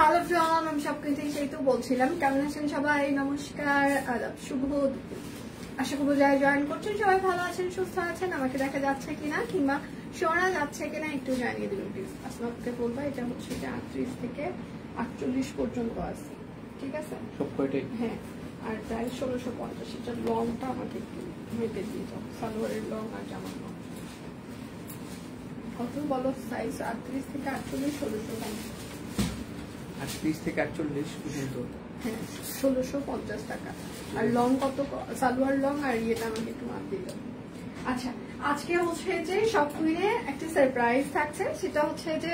Hello from আমি সবকিছু সেই তো বলছিলাম। কেমন আছেন সবাই? নমস্কার, আদাব, শুভ দুপুর। আশা করবো যারা জয়েন করছেন সবাই ভালো আছেন, সুস্থ আছেন। আমাকে দেখা যাচ্ছে কিনা কিংবা শোনা যাচ্ছে কিনা একটু জানিয়ে দেবেন প্লিজ। আসমাকে বলবো এটা হচ্ছে 38 থেকে 48 পর্যন্ত আছে, ঠিক আছে? হ্যাঁ, আর প্রায় 1650। এটা লংটা আমাকে একটু মেপে দিয়ে যাও, সালোয়ারের লং আর জামার লং কত বলো? সাইজ 38 থেকে 48, 1650। 38 থেকে 48 পর্যন্ত, হ্যাঁ, 1650 টাকা। আর লং কত? সালোয়ার লং আর ইয়েটা আমাকে একটু মাপ দিল। আচ্ছা, আজকে হচ্ছে যে সব কুইনে একটা সারপ্রাইজ থাকছে। সেটা হচ্ছে যে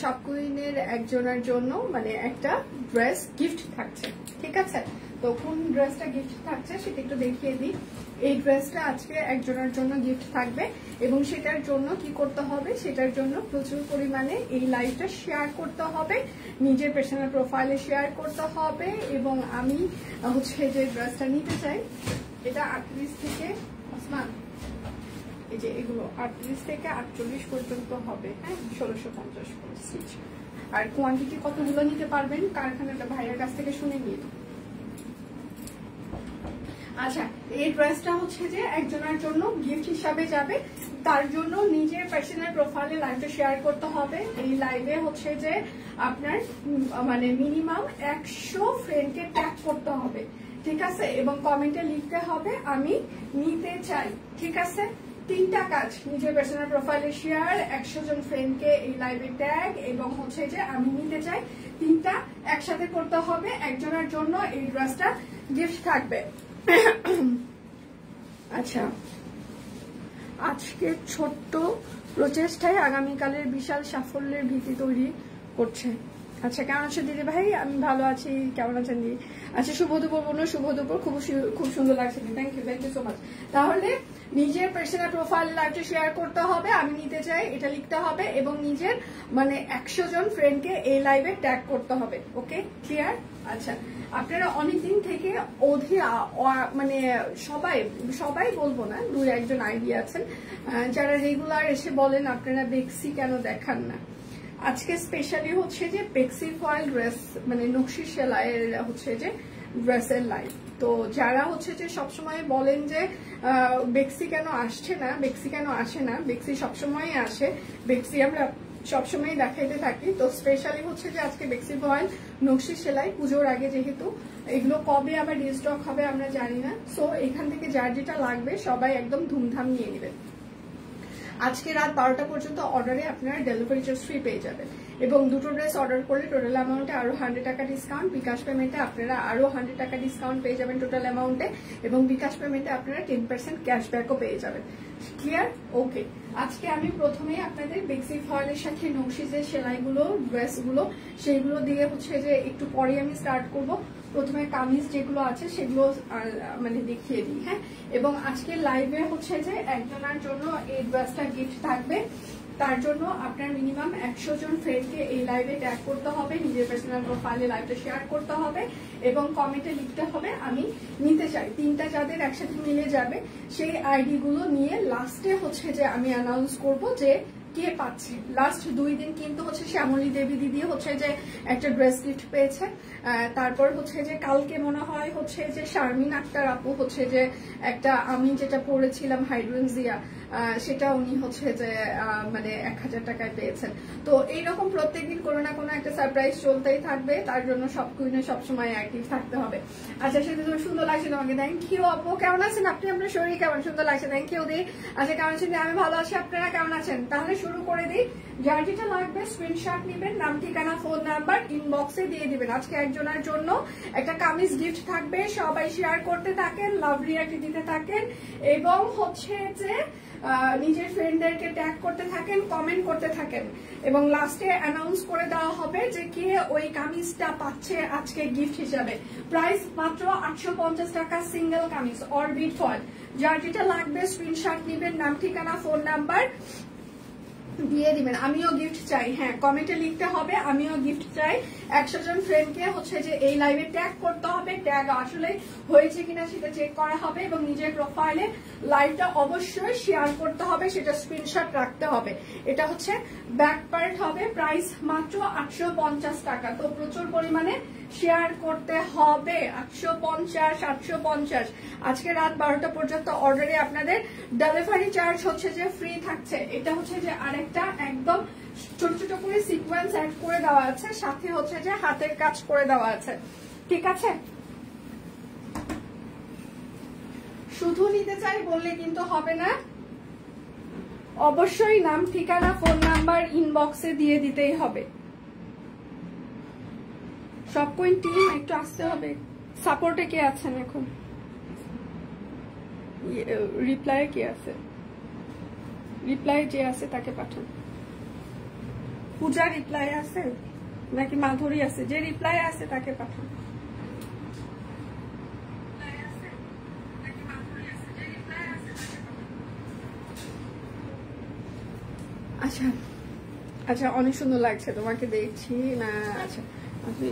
সব কুইনের একজনের জন্য মানে একটা ড্রেস গিফট থাকছে, ঠিক আছে? তো কোন ড্রেসটা গিফট থাকছে সেটা একটু দেখিয়ে দিই। এই ড্রেসটা আজকে একজনের জন্য গিফট থাকবে এবং সেটার জন্য কি করতে হবে? সেটার জন্য প্রচুর পরিমাণে এই লাইভটা শেয়ার করতে হবে, নিজের পার্সোনাল প্রোফাইলে শেয়ার করতে হবে। এবং আমি হচ্ছে যে ড্রেসটা নিতে চাই, এটা 38 থেকে আসমান, এই যে এগুলো 38 থেকে 48 পর্যন্ত হবে। হ্যাঁ, 1650 করে স্টিচ। আর কোয়ান্টিটি কতগুলো নিতে পারবেন কারখানাটা ভাইয়ের কাছ থেকে শুনে নিয়ে। আচ্ছা, এই ড্রেসটা হচ্ছে যে একজনের জন্য গিফট হিসাবে যাবে। তার জন্য নিজের পার্সোনাল প্রোফাইলে লাইভটা শেয়ার করতে হবে। এই লাইভে হচ্ছে যে আপনার মানে মিনিমাম 100 ফ্রেন্ডকে ট্যাগ করতে হবে, ঠিক আছে? এবং কমেন্টে লিখতে হবে আমি নিতে চাই, ঠিক আছে? 3টা কাজ: নিজের পার্সোনাল প্রোফাইলে শেয়ার, 100 জন ফ্রেন্ডকে এই লাইভে ট্যাগ, এবং হচ্ছে যে আমি নিতে চাই। 3টা একসাথে করতে হবে। একজনের জন্য এই ড্রেসটা গিফট থাকবে। আচ্ছা, আজকে ছোট্ট প্রচেষ্টায় আগামীকালের বিশাল সাফল্যের ভিত্তি তৈরি করছে। আচ্ছা, কেমন আছো দিদি ভাই? আমি ভালো আছি, কেমন আছেন দিদি? আচ্ছা, শুভ দুপুর বলুন। শুভ দুপুর, খুব সুন্দর লাগছে। Thank you so much. তাহলে নিজের পার্সোনাল প্রোফাইল লাইভটা শেয়ার করতে হবে, আমি নিতে চাই এটা লিখতে হবে, এবং নিজের মানে 100 জন ফ্রেন্ডকে এই লাইভে ট্যাগ করতে হবে। ওকে, ক্লিয়ার? আচ্ছা, আপনারা অনেকদিন থেকে মানে সবাই বলবো না, 2-1 আইডিয়া আছেন যারা রেগুলার এসে বলেন আপনারা বেক্সি কেন দেখান না। আজকে স্পেশালি হচ্ছে যে বেক্সি ফয়েল ড্রেস মানে নকশি সেলাইয়ের হচ্ছে যে ড্রেসের লাইভ। তো যারা হচ্ছে যে সবসময় বলেন যে বেক্সি কেন আসছে না, বেক্সি কেন আসে না, বেক্সি সবসময় আসে, বেক্সি আমরা সবসময় দেখাইতে থাকি। তো স্পেশালি হচ্ছে যে আজকে বেক্সি ফয়েল নকশি সেলাই, পুজোর আগে, যেহেতু এগুলো কবে আবার রিস্টক হবে আমরা জানি না। সো এখান থেকে যার যেটা লাগবে সবাই একদম ধুমধাম নিয়ে নেবেন। আজকে রাত 12টা পর্যন্ত অর্ডারে আপনারা ডেলিভারি চার্জ ফ্রি পেয়ে যাবেন, এবং দুটো ড্রেস অর্ডার করলে টোটাল অ্যামাউন্টে আরো 100 টাকা ডিসকাউন্ট। বিকাশ পেমেন্টে আপনারা আরো 100 টাকা ডিসকাউন্ট পেয়ে যাবেন টোটাল অ্যামাউন্টে, এবং বিকাশ পেমেন্টে আপনারা 10% ক্যাশব্যাকও পেয়ে যাবেন। ক্লিয়ার? ওকে। আজকে আমি প্রথমেই আপনাদের বেক্সি ফয়েলের সাথে নকশি যে সেলাইগুলো, ড্রেসগুলো, সেইগুলো দিয়ে হচ্ছে যে একটু পরে আমি স্টার্ট করব। প্রথমে কামিজ যেগুলো আছে সেগুলো মানে দেখিয়ে দিই। হ্যাঁ, এবং আজকে লাইভে হচ্ছে যে একজনের জন্য এই ড্রেসটা গিফট থাকবে। তার জন্য আপনার মিনিমাম 100 জন ফ্রেন্ডকে এই লাইভে ট্যাগ করতে হবে, নিজের পার্সোনাল প্রোফাইলে লাইভটা শেয়ার করতে হবে, এবং কমেন্টে লিখতে হবে আমি নিতে চাই। 3টা যাদের একসাথে মিলে যাবে সেই আইডি গুলো নিয়ে লাস্টে হচ্ছে যে আমি অ্যানাউন্স করব যে কে পাচ্ছে। লাস্ট 2 দিন কিন্তু হচ্ছে শ্যামলী দেবী দিদি হচ্ছে যে একটা ড্রেস গিফট পেয়েছে। তারপর হচ্ছে যে কালকে মনে হয় হচ্ছে যে শারমিন আক্তার আপু হচ্ছে যে একটা আমি যেটা পড়েছিলাম হাইড্রোনজিয়া, সেটা উনি হচ্ছে যে মানে 1000 টাকায় পেয়েছেন। তো এইরকম প্রত্যেকদিন কোনো না কোনো একটা সারপ্রাইজ চলতেই থাকবে, তার জন্য সব কুইনে সবসময় অ্যাক্টিভ থাকতে হবে। আচ্ছা, সেটা তো সুন্দর লাগছে তোমাকে, থ্যাংক ইউ আপু। কেমন আছেন আপনি? আপনার শরীর কেমন? সুন্দর লাগছে, থ্যাংক ইউ দি। আচ্ছা, কেমন আছেন? আমি ভালো আছি, আপনারা কেমন আছেন? তাহলে শুরু করে দিই। যার যেটা লাগবে স্ক্রিনশট নেবেন, নাম, ঠিকানা, ফোন নাম্বার ইনবক্সে দিয়ে দিবেন। আজকে একজনের জন্য একটা কামিজ গিফট থাকবে, সবাই শেয়ার করতে থাকেন, লাভ রিয়াক্ট দিতে থাকেন, এবং হচ্ছে যে নিজের ফ্রেন্ডদেরকে ট্যাগ করতে থাকেন, কমেন্ট করতে থাকেন, এবং লাস্টে অ্যানাউন্স করে দেওয়া হবে যে কে ওই কামিজটা পাচ্ছে আজকে গিফট হিসাবে। প্রাইস মাত্র 850 টাকা সিঙ্গেল কামিজ, অরবিট ফয়েল। যার যেটা লাগবে স্ক্রিনশট নেবেন, নাম, ঠিকানা, ফোন নাম্বার দিয়ে দিবেন। আমিও গিফট চাই, হ্যাঁ কমেন্টে লিখতে হবে আমিও গিফট চাই। 100 জন ফ্রেন্ডকে হচ্ছে যে এই লাইভে ট্যাগ করতে হবে, ট্যাগ আসলে হয়েছে কিনা সেটা চেক করা হবে এবং নিজের প্রোফাইলে লাইভটা অবশ্যই শেয়ার করতে হবে, সেটা স্ক্রিনশট রাখতে হবে। এটা হচ্ছে ব্যাক পার্ট হবে, প্রাইস মাত্র 850 টাকা। তো প্রচুর পরিমাণে শেয়ার করতে হবে, 850 850। আজকে রাত 12টা পর্যন্ত অর্ডারে আপনাদের ডেলিভারি চার্জ হচ্ছে যে ফ্রি থাকছে। এটা হচ্ছে যে আরেকটা একদম ছোট ছোট করে সিকোয়েন্স অ্যাড করে দেওয়া আছে, সাথে হচ্ছে যে হাতের কাজ করে দেওয়া আছে, ঠিক আছে। শুধু নিতে চাই বললে কিন্তু হবে না, অবশ্যই নাম ঠিকানা ফোন নাম্বার ইনবক্সে দিয়ে দিতেই হবে। সব কোন টিম একটু আসতে হবে। সাপোর্টে কে আছেন এখন? রিপ্লাই কে আছে? রিপ্লাই যে আছে তাকে পাঠান। পূজা রিপ্লাই আছে নাকি মাধুরী আছে? যে রিপ্লাই আছে তাকে পাঠান। আচ্ছা আচ্ছা, অনেক সুন্দর লাগছে তোমাকে দেখছি না। আচ্ছা আপনি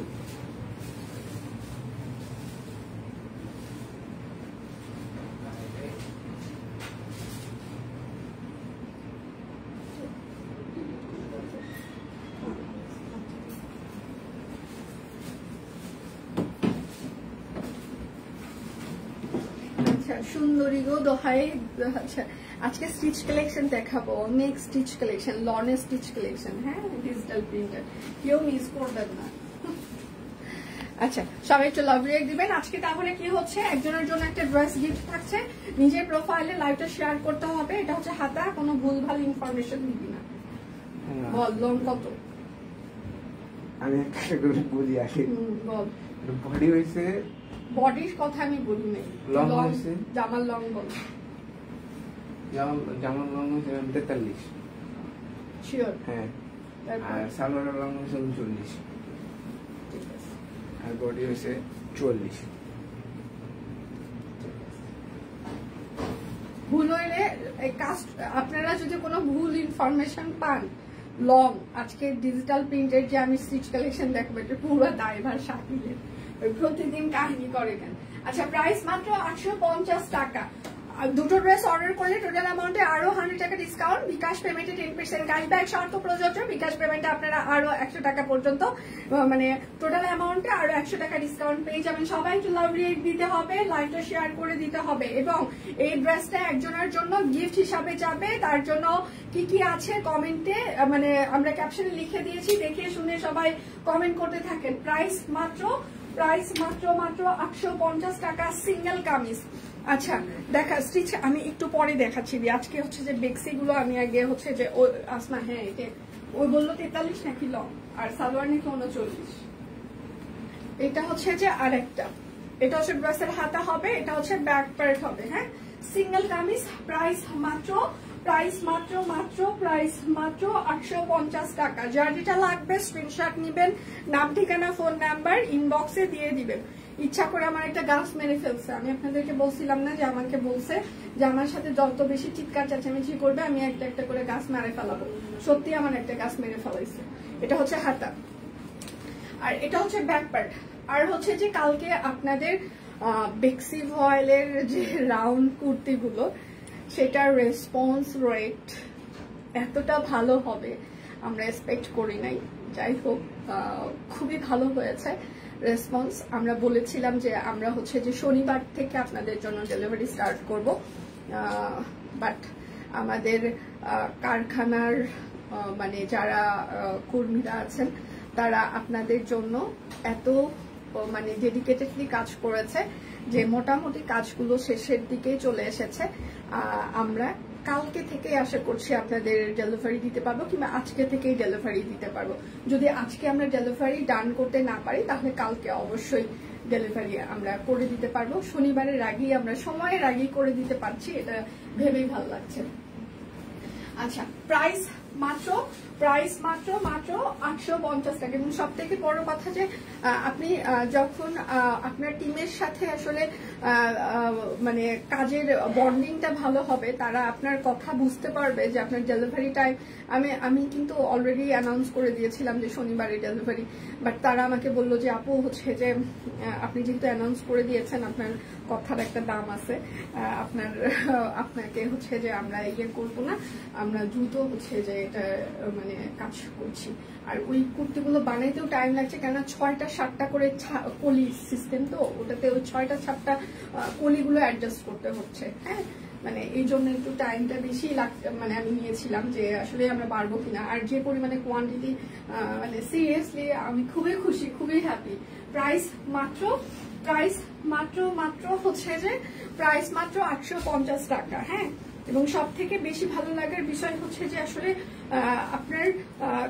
সুন্দরী গো দোহাই। আচ্ছা আজকে স্টিচ কালেকশন দেখাবো, অনেক স্টিচ কালেকশন, লনের স্টিচ কালেকশন, হ্যাঁ ডিজিটাল প্রিন্টার, কেউ মিস করবেন না। আচ্ছা সবাই একটু লাভ রিয়েক্ট দিবেন। আজকে তাহলে কি হচ্ছে, একজনের জন্য একটা ড্রেস গিফট থাকছে, নিজের প্রোফাইলে লাইভটা শেয়ার করতে হবে। এটা হচ্ছে হাতা, কোনো ভুলভাল ইনফরমেশন দিবি না। বল লং কত? আমি একটা করে বলি আগে। বল। বডি হইছে, বডির কথা আমি বলি নাই, লং হইছে, জামার লং বল। জামার লং হইছে 43। শিওর? হ্যাঁ। আর সালোয়ারের লং হইছে 39। আর বডি হইছে 44। ভুল হইলে আপনারা যদি কোনো ভুল ইনফরমেশন পান, লং আজকে ডিজিটাল প্রিন্টের যে আমি স্টিচ কালেকশন দেখবো, এটা পুরো দায়ভার শাকিলের, প্রতিদিন কাহিনী করে কেন। আচ্ছা প্রাইস মাত্র 850 টাকা। দুটো ড্রেস অর্ডার করলে টোটাল অ্যামাউন্টে আরো 100 টাকা ডিসকাউন্ট। বিকাশ পেমেন্টে 10% ক্যাশব্যাক শর্ত প্রযোজ্য। বিকাশ পেমেন্টে আপনারা আরো 100 টাকা পর্যন্ত, মানে টোটাল অ্যামাউন্টে আরো 100 টাকা ডিসকাউন্ট পেয়ে যাবেন। সবাই একটু লাভ রিয়েক্ট দিতে হবে, লাইভটা শেয়ার করে দিতে হবে এবং এই ড্রেসটা একজনের জন্য গিফট হিসাবে যাবে। তার জন্য কি কি আছে কমেন্টে, মানে আমরা ক্যাপশনে লিখে দিয়েছি, দেখে শুনে সবাই কমেন্ট করতে থাকেন। প্রাইস মাত্র 850 টাকা সিঙ্গেল কামিজ। আচ্ছা দেখা স্টিচ আমি একটু পরে দেখাচ্ছি। আজকে হচ্ছে যে বেক্সি গুলো আমি আগে হচ্ছে যে আসমা, হ্যাঁ ওই বললো 43 নাকি লং, আর সালোয়ার নাকি 39। এটা হচ্ছে যে আরেকটা, এটা হচ্ছে ড্রেসের হাতা হবে, এটা হচ্ছে ব্যাক পার্ট হবে, হ্যাঁ সিঙ্গেল কামিজ। প্রাইস মাত্র 850 টাকা। যার যেটা লাগবে স্ক্রিনশট নিবেন, নাম ঠিকানা ফোন নাম্বার ইনবক্সে দিয়ে দিবেন। ইচ্ছা করে আমার একটা গাছ মেরে ফেলছে, আমি আপনাদেরকে বলছিলাম না যে আমাকে বলছে যে আমার সাথে যত বেশি চিৎকার চেঁচামেচি করবে আমি একটা একটা করে গাছ মেরে ফেলাবো। সত্যি আমার একটা গাছ মেরে ফেলাইছে। এটা হচ্ছে হাতা আর এটা হচ্ছে ব্যাক পার্ট। আর হচ্ছে যে কালকে আপনাদের বেক্সি ভয়েলের যে রাউন্ড কুর্তিগুলো, সেটার রেসপন্স রেট এতটা ভালো হবে আমরা এক্সপেক্ট করি নাই। যাই হোক খুবই ভালো হয়েছে রেসপন্স। আমরা বলেছিলাম যে আমরা হচ্ছে যে শনিবার থেকে আপনাদের জন্য ডেলিভারি স্টার্ট করব, বাট আমাদের কারখানার মানে যারা কর্মীরা আছেন তারা আপনাদের জন্য এত মানে ডেডিকেটেডলি কাজ করেছে যে মোটামুটি কাজগুলো শেষের দিকেই চলে এসেছে। আমরা কালকে থেকে আশা করছি আপনাদের ডেলিভারি দিতে পারবো, কিংবা আজকে থেকেই ডেলিভারি দিতে পারবো। যদি আজকে আমরা ডেলিভারি ডান করতে না পারি তাহলে কালকে অবশ্যই ডেলিভারি আমরা করে দিতে পারবো। শনিবারের আগেই আমরা সময়ের আগেই করে দিতে পারছি, এটা ভেবেই ভালো লাগছে। আচ্ছা প্রাইস মাত্র প্রাইস মাত্র 850 টাকা। এবং সব থেকে বড় কথা যে আপনি যখন আপনার টিমের সাথে আসলে মানে কাজের বন্ডিংটা ভালো হবে, তারা আপনার কথা বুঝতে পারবে যে আপনার ডেলিভারি টাইম, আমি কিন্তু অলরেডি অ্যানাউন্স করে দিয়েছিলাম যে শনিবারে ডেলিভারি, বাট তারা আমাকে বললো যে আপু হচ্ছে যে আপনি যেহেতু অ্যানাউন্স করে দিয়েছেন, আপনার কথার একটা দাম আছে, আপনাকে হচ্ছে যে আমরা ইয়ে করবো না, আমরা দ্রুত হচ্ছে যে এটা মানে কাজ করছি। আর ওই কুর্তিগুলো বানাইতেও টাইম লাগছে, কেননা 6টা 7টা করে কলি সিস্টেম, তো ওটাতে ওই 6টা 7টা কলিগুলো অ্যাডজাস্ট করতে হচ্ছে। হ্যাঁ, মানে এই জন্য একটু টাইমটা বেশি মানে আমি নিয়েছিলাম যে আসলে আমরা পারবো কিনা। আর যে পরিমাণে কোয়ান্টিটি, মানে সিরিয়াসলি আমি খুবই খুশি, খুবই হ্যাপি। প্রাইস মাত্র হচ্ছে যে প্রাইস মাত্র 850 টাকা। হ্যাঁ, এবং সব থেকে বেশি ভালো লাগার বিষয় হচ্ছে যে আসলে আপনার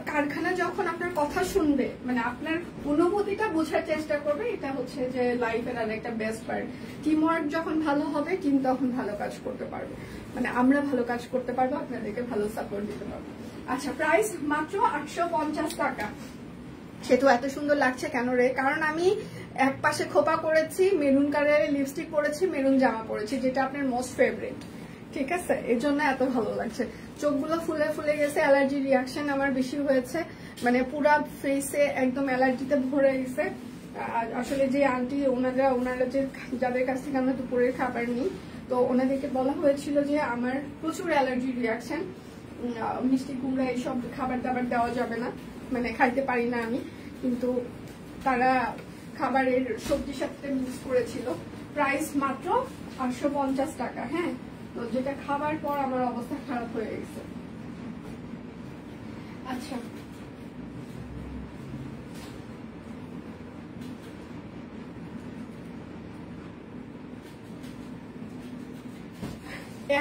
কারখানা যখন আপনার কথা শুনবে, মানে আপনার অনুভূতিটা বোঝার চেষ্টা করবে, এটা হচ্ছে যে লাইফের আর একটা বেস্ট পার্ট। টিম ওয়ার্ক যখন ভালো হবে, টিম তখন ভালো কাজ করতে পারবে, মানে আমরা ভালো কাজ করতে পারবো, আপনাদেরকে ভালো সাপোর্ট দিতে পারবো। আচ্ছা, প্রাইস মাত্র 850 টাকা। সেটা এত সুন্দর লাগছে কেন রে? কারণ আমি এক পাশে খোপা করেছি, মেরুন কালারের লিপস্টিক পরেছি, মেরুন জামা পরেছি, যেটা আপনার মোস্ট ফেভারিট। ঠিক আছে, এই জন্য এত ভালো লাগছে। চোখগুলো ফুলে ফুলে গেছে, অ্যালার্জি রিয়াকশন আমার বেশি হয়েছে, মানে পুরা ফেসে একদম অ্যালার্জিতে ভরে গেছে। আসলে যে আন্টি ওনারা যে যাদের কাছ থেকে আমরা দুপুরের খাবার নিই, তো ওনাদেরকে বলা হয়েছিল যে আমার প্রচুর অ্যালার্জি রিয়াকশন, মিষ্টি কুমড়া এইসব খাবার দাবার দেওয়া যাবে না, মানে খাইতে পারি না আমি, কিন্তু তারা খাবারের সবজির সাথে মিক্স করেছিল। প্রাইস মাত্র 850 টাকা। হ্যাঁ, তো যেটা খাবার পর আমার অবস্থা খারাপ হয়ে গেছে। আচ্ছা,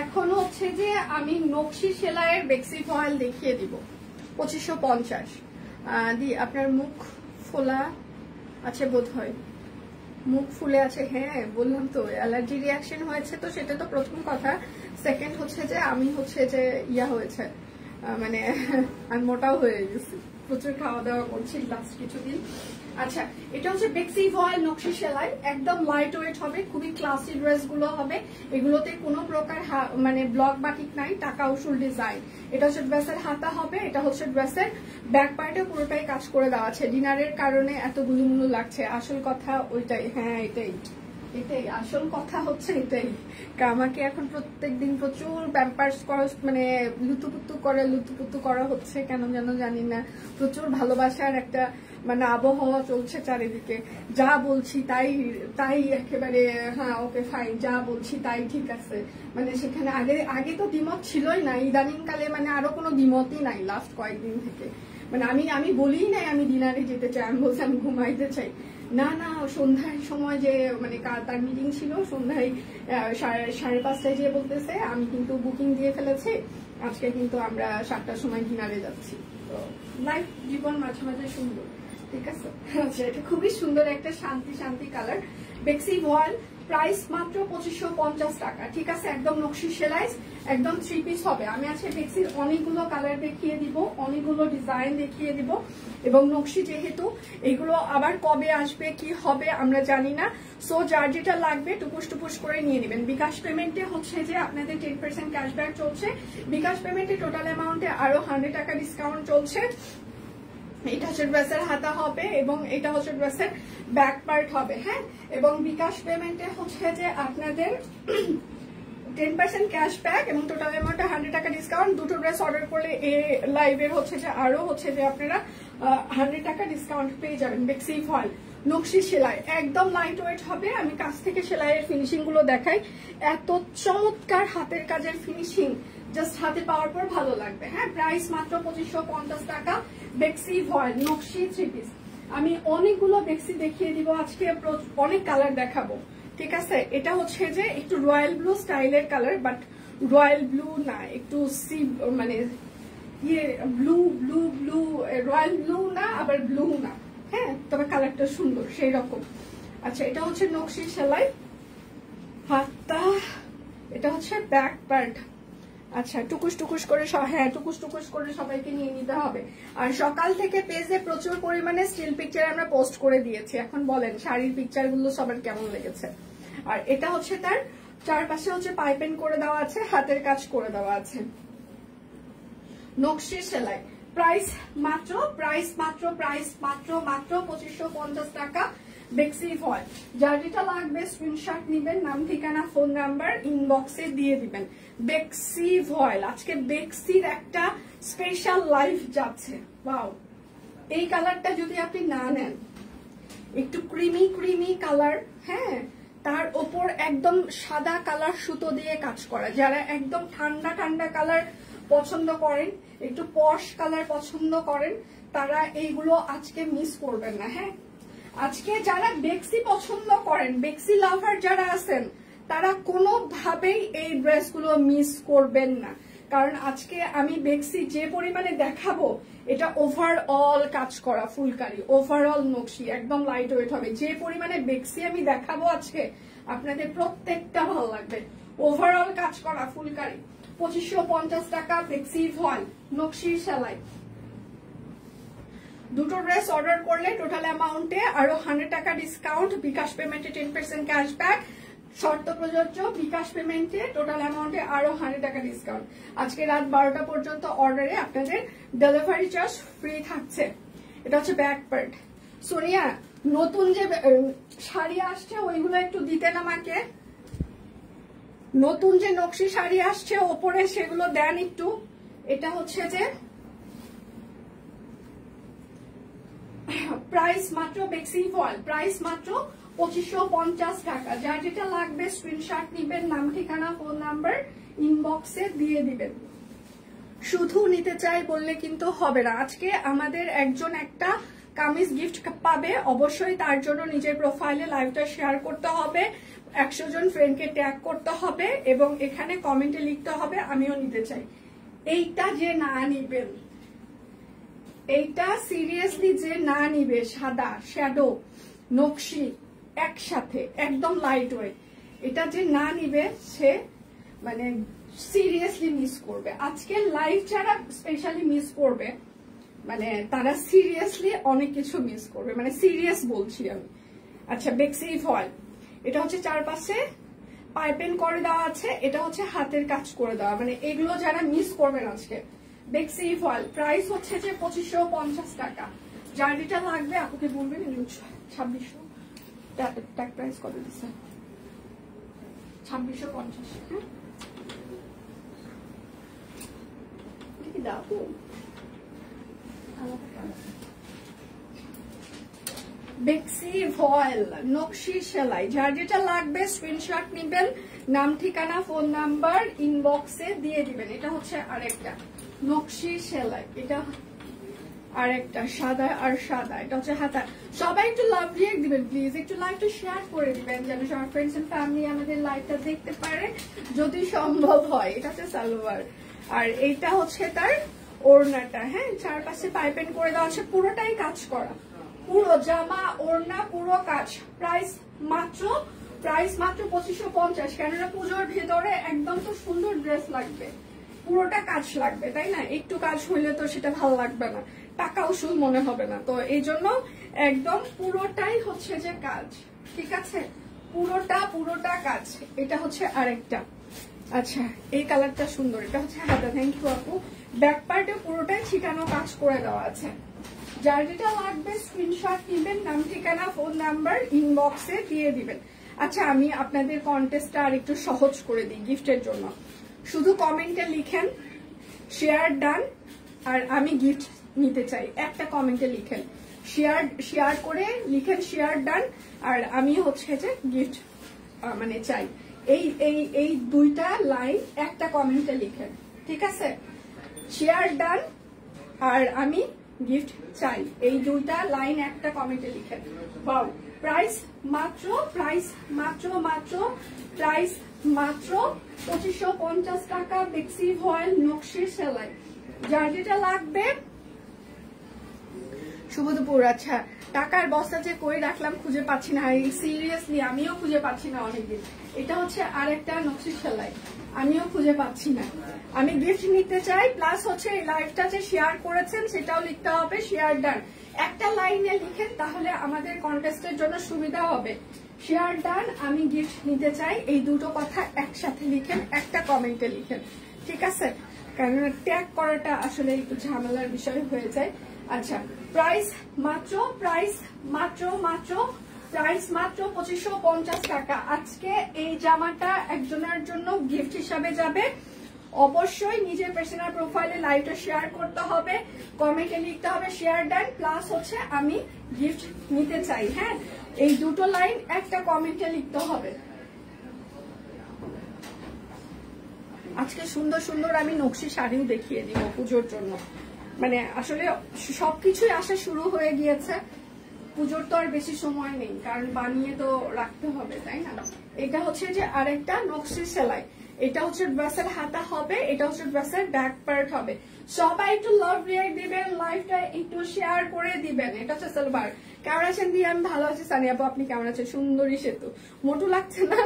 এখন হচ্ছে যে আমি নকশি সেলাইয়ের বেক্সি ফয়েল দেখিয়ে দিব 2550 আপনার মুখ ফোলা আছে বোধ হয়, মুখ ফুলে আছে। হ্যাঁ, বললাম তো অ্যালার্জি রিয়াকশন হয়েছে, তো সেটা তো প্রথম কথা। সেকেন্ড হচ্ছে যে আমি হচ্ছে যে ইয়া হয়েছে, মানে আমি মোটাও হয়ে গেছি, প্রচুর খাওয়া দাওয়া করছি লাস্ট কিছুদিন। আচ্ছা, এটা হচ্ছে বেক্সি ভয়েল নকশি সেলাই, একদম লাইট ওয়েট হবে, খুবই ক্লাসি ড্রেস গুলো হবে। এগুলোতে কোনো প্রকার মানে ব্লক বাটিক নাই, টাকা উসুল ডিজাইন। এটা হচ্ছে ড্রেসের হাতা হবে, এটা হচ্ছে ড্রেসের ব্যাক পার্টে পুরোটাই কাজ করে দেওয়া আছে। ডিনারের কারণে এত গুলুমুলু লাগছে, আসল কথা ওইটাই। হ্যাঁ, এটাই আসল কথা হচ্ছে এটাই। আমাকে এখন প্রত্যেকদিন প্রচুর প্যাম্পার্স করা, মানে লুতুপুতু করা হচ্ছে, কেন যেন জানি না। প্রচুর ভালোবাসার একটা মানে আবহাওয়া চলছে চারিদিকে, যা বলছি তাই একেবারে হ্যাঁ ওকে ফাইন, যা বলছি তাই ঠিক আছে। মানে সেখানে আগে তো দ্বিমত ছিলই না, ইদানিং কালে মানে আরো কোনো দ্বিমতই নাই লাস্ট কয়েকদিন থেকে। মানে আমি বলিই নাই আমি ডিনারে যেতে চাই, আমি বলছি আমি ঘুমাইতে চাই। না, সন্ধ্যার সময় যে মানে তার মিটিং ছিল, সন্ধ্যায় 5:30টায় যে বলতেছে আমি কিন্তু বুকিং দিয়ে ফেলেছি, আজকে কিন্তু আমরা 7টার সময় ডিনারে যাচ্ছি। তো লাইফ জীবন মাঝে মাঝে সুন্দর, ঠিক আছে। আচ্ছা, এটা খুবই সুন্দর একটা শান্তি কালার বেক্সি ভয়েল। প্রাইস মাত্র 2550 টাকা। ঠিক আছে, একদম নকশি সেলাই, একদম 3 পিস হবে। আমি আজকে বেক্সির অনেকগুলো কালার দেখিয়ে দিব, অনেকগুলো ডিজাইন দেখিয়ে দিব, এবং নকশি যেহেতু এগুলো আবার কবে আসবে কি হবে আমরা জানি না। সো যার যেটা লাগবে টুপুস করে নিয়ে নেবেন। বিকাশ পেমেন্টে হচ্ছে যে আপনাদের 10% ক্যাশব্যাক চলছে, বিকাশ পেমেন্টে টোটাল অ্যামাউন্টে আরো 100 টাকা ডিসকাউন্ট চলছে। এটা হচ্ছে ড্রেসের হাতা হবে এবং এটা হচ্ছে ড্রেসের ব্যাক পার্ট হবে। হ্যাঁ, এবং বিকাশ পেমেন্টে হচ্ছে যে আপনাদের 10% ক্যাশব্যাক এবং টোটাল অ্যামাউন্টে 100 টাকা ডিসকাউন্ট। দুটো ড্রেস অর্ডার করলে এই লাইভের হচ্ছে যে আরো হচ্ছে যে আপনারা 100 টাকা ডিসকাউন্ট পেয়ে যাবেন। বেক্সি ফয়েল নকশি সেলাই, একদম লাইট ওয়েট হবে। আমি কাছ থেকে সেলাইয়ের ফিনিশিং গুলো দেখাই, এত চমৎকার হাতের কাজের ফিনিশিং, জাস্ট হাতে পাওয়ার পর ভালো লাগবে। হ্যাঁ, প্রাইস মাত্র 2550 টাকা। বেক্সি ভয়েল নকশি 3 পিস। আমি অনেকগুলো বেক্সি দেখিয়ে দিব আজকে, অনেক কালার দেখাবো। ঠিক আছে, এটা হচ্ছে যে একটু রয়্যাল ব্লু স্টাইলের কালার, বাট রয়্যাল ব্লু না, একটু সি মানে ইয়ে ব্লু রয়্যাল ব্লু না, আবার ব্লু না। হ্যাঁ, তবে কালারটা সুন্দর সেই রকম। আচ্ছা, এটা হচ্ছে নকশি সেলাই হাতটা, এটা হচ্ছে ব্যাক পার্ট। আচ্ছা টুকুস টুকুস করে হ্যাঁ টুকুস টুকুস করে সবাইকে নিয়ে নিতে হবে। আর সকাল থেকে পেজে প্রচুর পরিমাণে স্টিল পিকচার আমরা পোস্ট করে দিয়েছি। এখন বলেন শাড়ির পিকচার গুলো সবার কেমন লেগেছে। আর এটা হচ্ছে তার চারপাশে হচ্ছে পাইপিং করে দেওয়া আছে, হাতের কাজ করে দেওয়া আছে, নকশি সেলাই। প্রাইস মাত্র 2550 টাকা। বেক্সি ফয়েল, যার যেটা লাগবে স্ক্রিনশট নিবেন, নাম ঠিকানা ফোন নাম্বার ইনবক্সে দিয়ে দিবেন। বেক্সি ফয়েল, আজকে বেক্সির একটা স্পেশাল লাইফ যাচ্ছে। ওয়াও, এই কালারটা যদি আপনি না নেন, একটু ক্রিমি কালার, হ্যাঁ, তার ওপর একদম সাদা কালার সুতো দিয়ে কাজ করা। যারা একদম ঠান্ডা কালার পছন্দ করেন, একটু পশ কালার পছন্দ করেন, তারা এইগুলো আজকে মিস করবেন না। হ্যাঁ, আজকে যারা বেক্সি পছন্দ করেন, বেক্সি লাভার যারা আছেন, তারা কোনোভাবেই এই ড্রেসগুলো মিস করবেন না। কারণ আজকে আমি বেক্সি যে পরিমাণে দেখাবো, এটা ওভারঅল কাজ করা ফুলকারি, ওভারঅল নকশি, একদম লাইট ওয়েট হবে। যে পরিমাণে বেক্সি আমি দেখাবো আজকে, আপনাদের প্রত্যেকটা ভালো লাগবে। ওভারঅল কাজ করা ফুলকারি, 2550 টাকা বেক্সি ফয়েল, নকশির সেলাই। দুটো ড্রেস অর্ডার করলে টোটাল অ্যামাউন্টে আরো 100 টাকা ডিসকাউন্ট, বিকাশ পেমেন্টে 10% ক্যাশব্যাক, শর্ত প্রযোজ্য। বিকাশ পেমেন্টে টোটাল অ্যামাউন্টে আরো 100 টাকা ডিসকাউন্ট। আজকে রাত 12টা পর্যন্ত অর্ডারে আপনাদের ডেলিভারি চার্জ ফ্রি থাকছে। এটা হচ্ছে ব্যাক পার্ট। সোনিয়া, নতুন যে শাড়ি আসছে ওইগুলো একটু দিতেন আমাকে। নতুন যে নকশি শাড়ি আসছে ওপরে, সেগুলো দেন একটু। এটা হচ্ছে যে প্রাইস মাত্র বেক্সি ফয়েল, প্রাইস মাত্র 2550 টাকা। যার যেটা লাগবে স্ক্রিনশট নিবেন, নাম ঠিকানা ফোন নাম্বার ইনবক্সে দিয়ে দিবেন। শুধু নিতে চাই বললে কিন্তু হবে না। আজকে আমাদের একজন একটা কামিজ গিফট পাবে, অবশ্যই তার জন্য নিজের প্রোফাইলে লাইভটা শেয়ার করতে হবে, 100 জন ফ্রেন্ডকে ট্যাগ করতে হবে এবং এখানে কমেন্টে লিখতে হবে আমিও নিতে চাই। এইটা যে না নিবেন, এইটা সিরিয়াসলি যে না নিবে, সাদা শ্যাডো নকশি একসাথে একদম লাইট ওয়েট, এটা যে না নিবে সে মানে সিরিয়াসলি মিস করবে। আজকে লাইভ যারা স্পেশালি মিস করবে, মানে তারা সিরিয়াসলি অনেক কিছু মিস করবে, মানে সিরিয়াস বলছি আমি। আচ্ছা, বেক্সি ফয়েল, এটা হচ্ছে চারপাশে পাইপিং করে দেওয়া আছে, এটা হচ্ছে হাতের কাজ করে দেওয়া, মানে এগুলো যারা মিস করবেন আজকে। বেক্সি ফয়েল, প্রাইস হচ্ছে যে 2550 টাকা। যার যেটা লাগবে আপুকে বলবেন। 2600 ট্যাগ প্রাইস কত দিচ্ছে? 2650। হ্যাঁ, কি দাও বেক্সি ফয়েল, নকশি সেলাই। যার যেটা লাগবে স্ক্রিনশট নিবেন, নাম ঠিকানা ফোন নাম্বার ইনবক্সে দিয়ে দিবেন। এটা হচ্ছে আরেকটা নকশি সেলাই, এটা আরেকটা সাদা আর সাদা, এটা হচ্ছে হাতা। সবাই একটু লাভ রিয়েক্ট দিবেন প্লিজ, একটু লাইভটা শেয়ার করে দিবেন যেন সবার ফ্রেন্ডস এন্ড ফ্যামিলি আমাদের লাইভটা দেখতে পারে যদি সম্ভব হয়। এটা হচ্ছে সালোয়ার, আর এইটা হচ্ছে তার ওড়নাটা। হ্যাঁ, চারপাশে পাইপিং করে দেওয়া আছে, পুরোটাই কাজ করা, পুরো জামা ওড়না পুরো কাজ। প্রাইস মাত্র 2550। কেননা পুজোর ভেতরে একদম তো সুন্দর ড্রেস লাগবে, পুরোটা কাজ লাগবে, তাই না? একটু কাজ হইলে তো সেটা ভালো লাগবে না, টাকা উসুল মনে হবে না। তো এই জন্য একদম পুরোটাই হচ্ছে যে কাজ, ঠিক আছে? পুরোটা কাজ। এটা হচ্ছে আরেকটা। আচ্ছা, এই কালারটা সুন্দর, এটা হচ্ছে হাতা। থ্যাংক ইউ আপু। ব্যাক পার্টে পুরোটাই ছিটানো কাজ করে দেওয়া আছে। যার যেটা লাগবে স্ক্রিনশট নিবেন, নাম ঠিকানা ফোন নাম্বার ইনবক্সে দিয়ে দিবেন। আচ্ছা, আমি আপনাদের কন্টেস্টটা আর একটু সহজ করে দিই গিফটের জন্য। শুধু কমেন্টে লিখেন শেয়ার ডান আর আমি গিফট নিতে চাই, একটা কমেন্টে লিখেন, শেয়ার করে লিখেন শেয়ার ডান আর আমি হচ্ছে যে গিফট মানে চাই। এই দুইটা লাইন একটা কমেন্টে লিখেন, ঠিক আছে? শেয়ার ডান আর আমি গিফট চাই, এই দুইটা লাইন একটা কমেন্টে লিখেন। বাউ, প্রাইস মাত্র 2550 টাকা। বেক্সি ফয়েল, নকশি সেলাই। যার যেটা লাগবে শুভ দুপুর। আচ্ছা, টাকার বস্তা যে কই রাখলাম খুঁজে পাচ্ছি না, সিরিয়াসলি আমিও খুঁজে পাচ্ছি না অনেকদিন। এটা হচ্ছে আরেকটা নকশি সেলাই, আমিও খুঁজে পাচ্ছি না। আমি গিফট নিতে চাই, প্লাস হচ্ছে এই লাইভটা যে শেয়ার করেছেন সেটাও লিখতে হবে শেয়ার ডান। একটা লাইনে লিখেন তাহলে আমাদের কন্টেস্টের জন্য সুবিধা হবে। শেয়ার ডান, আমি গিফট নিতে চাই, এই দুটো কথা একসাথে লিখেন, একটা কমেন্টে লিখেন, ঠিক আছে? কারণ ট্যাগ করাটা আসলে একটু ঝামেলার বিষয় হয়ে যায়। আচ্ছা, প্রাইস মাত্র 2550 টাকা। আজকে এই জামাটা একজনের জন্য গিফট হিসাবে যাবে। অবশ্যই নিজের পার্সোনাল প্রোফাইলে লাইভটা শেয়ার করতে হবে, কমেন্টে লিখতে হবে শেয়ার ডান, প্লাস হচ্ছে আমি গিফট নিতে চাই। হ্যাঁ, এই দুটো লাইন একটা কমেন্টে লিখতে হবে। আজকে সুন্দর সুন্দর আমি নকশি শাড়িও দেখিয়ে দিব পুজোর জন্য। মানে আসলে সবকিছুই আসা শুরু হয়ে গিয়েছে, পুজোর তো আর বেশি সময় নেই, কারণ বানিয়ে তো রাখতে হবে, তাই না? এটা হচ্ছে যে আরেকটা নকশি সেলাই, এটা হচ্ছে ড্রেসের হাতা হবে, এটা হচ্ছে ড্রেসের ব্যাক পার্ট হবে। সবাই একটু লাভ রিয়াক্ট দিবেন, লাইভটা একটু শেয়ার করে দিবেন। এটা হচ্ছে সালোয়ার। কেমন আছেন দিয়ে? আমি ভালো আছি সানি আপু, আপনি কেমন আছেন? সুন্দরী সেতু, মোটু লাগছে না?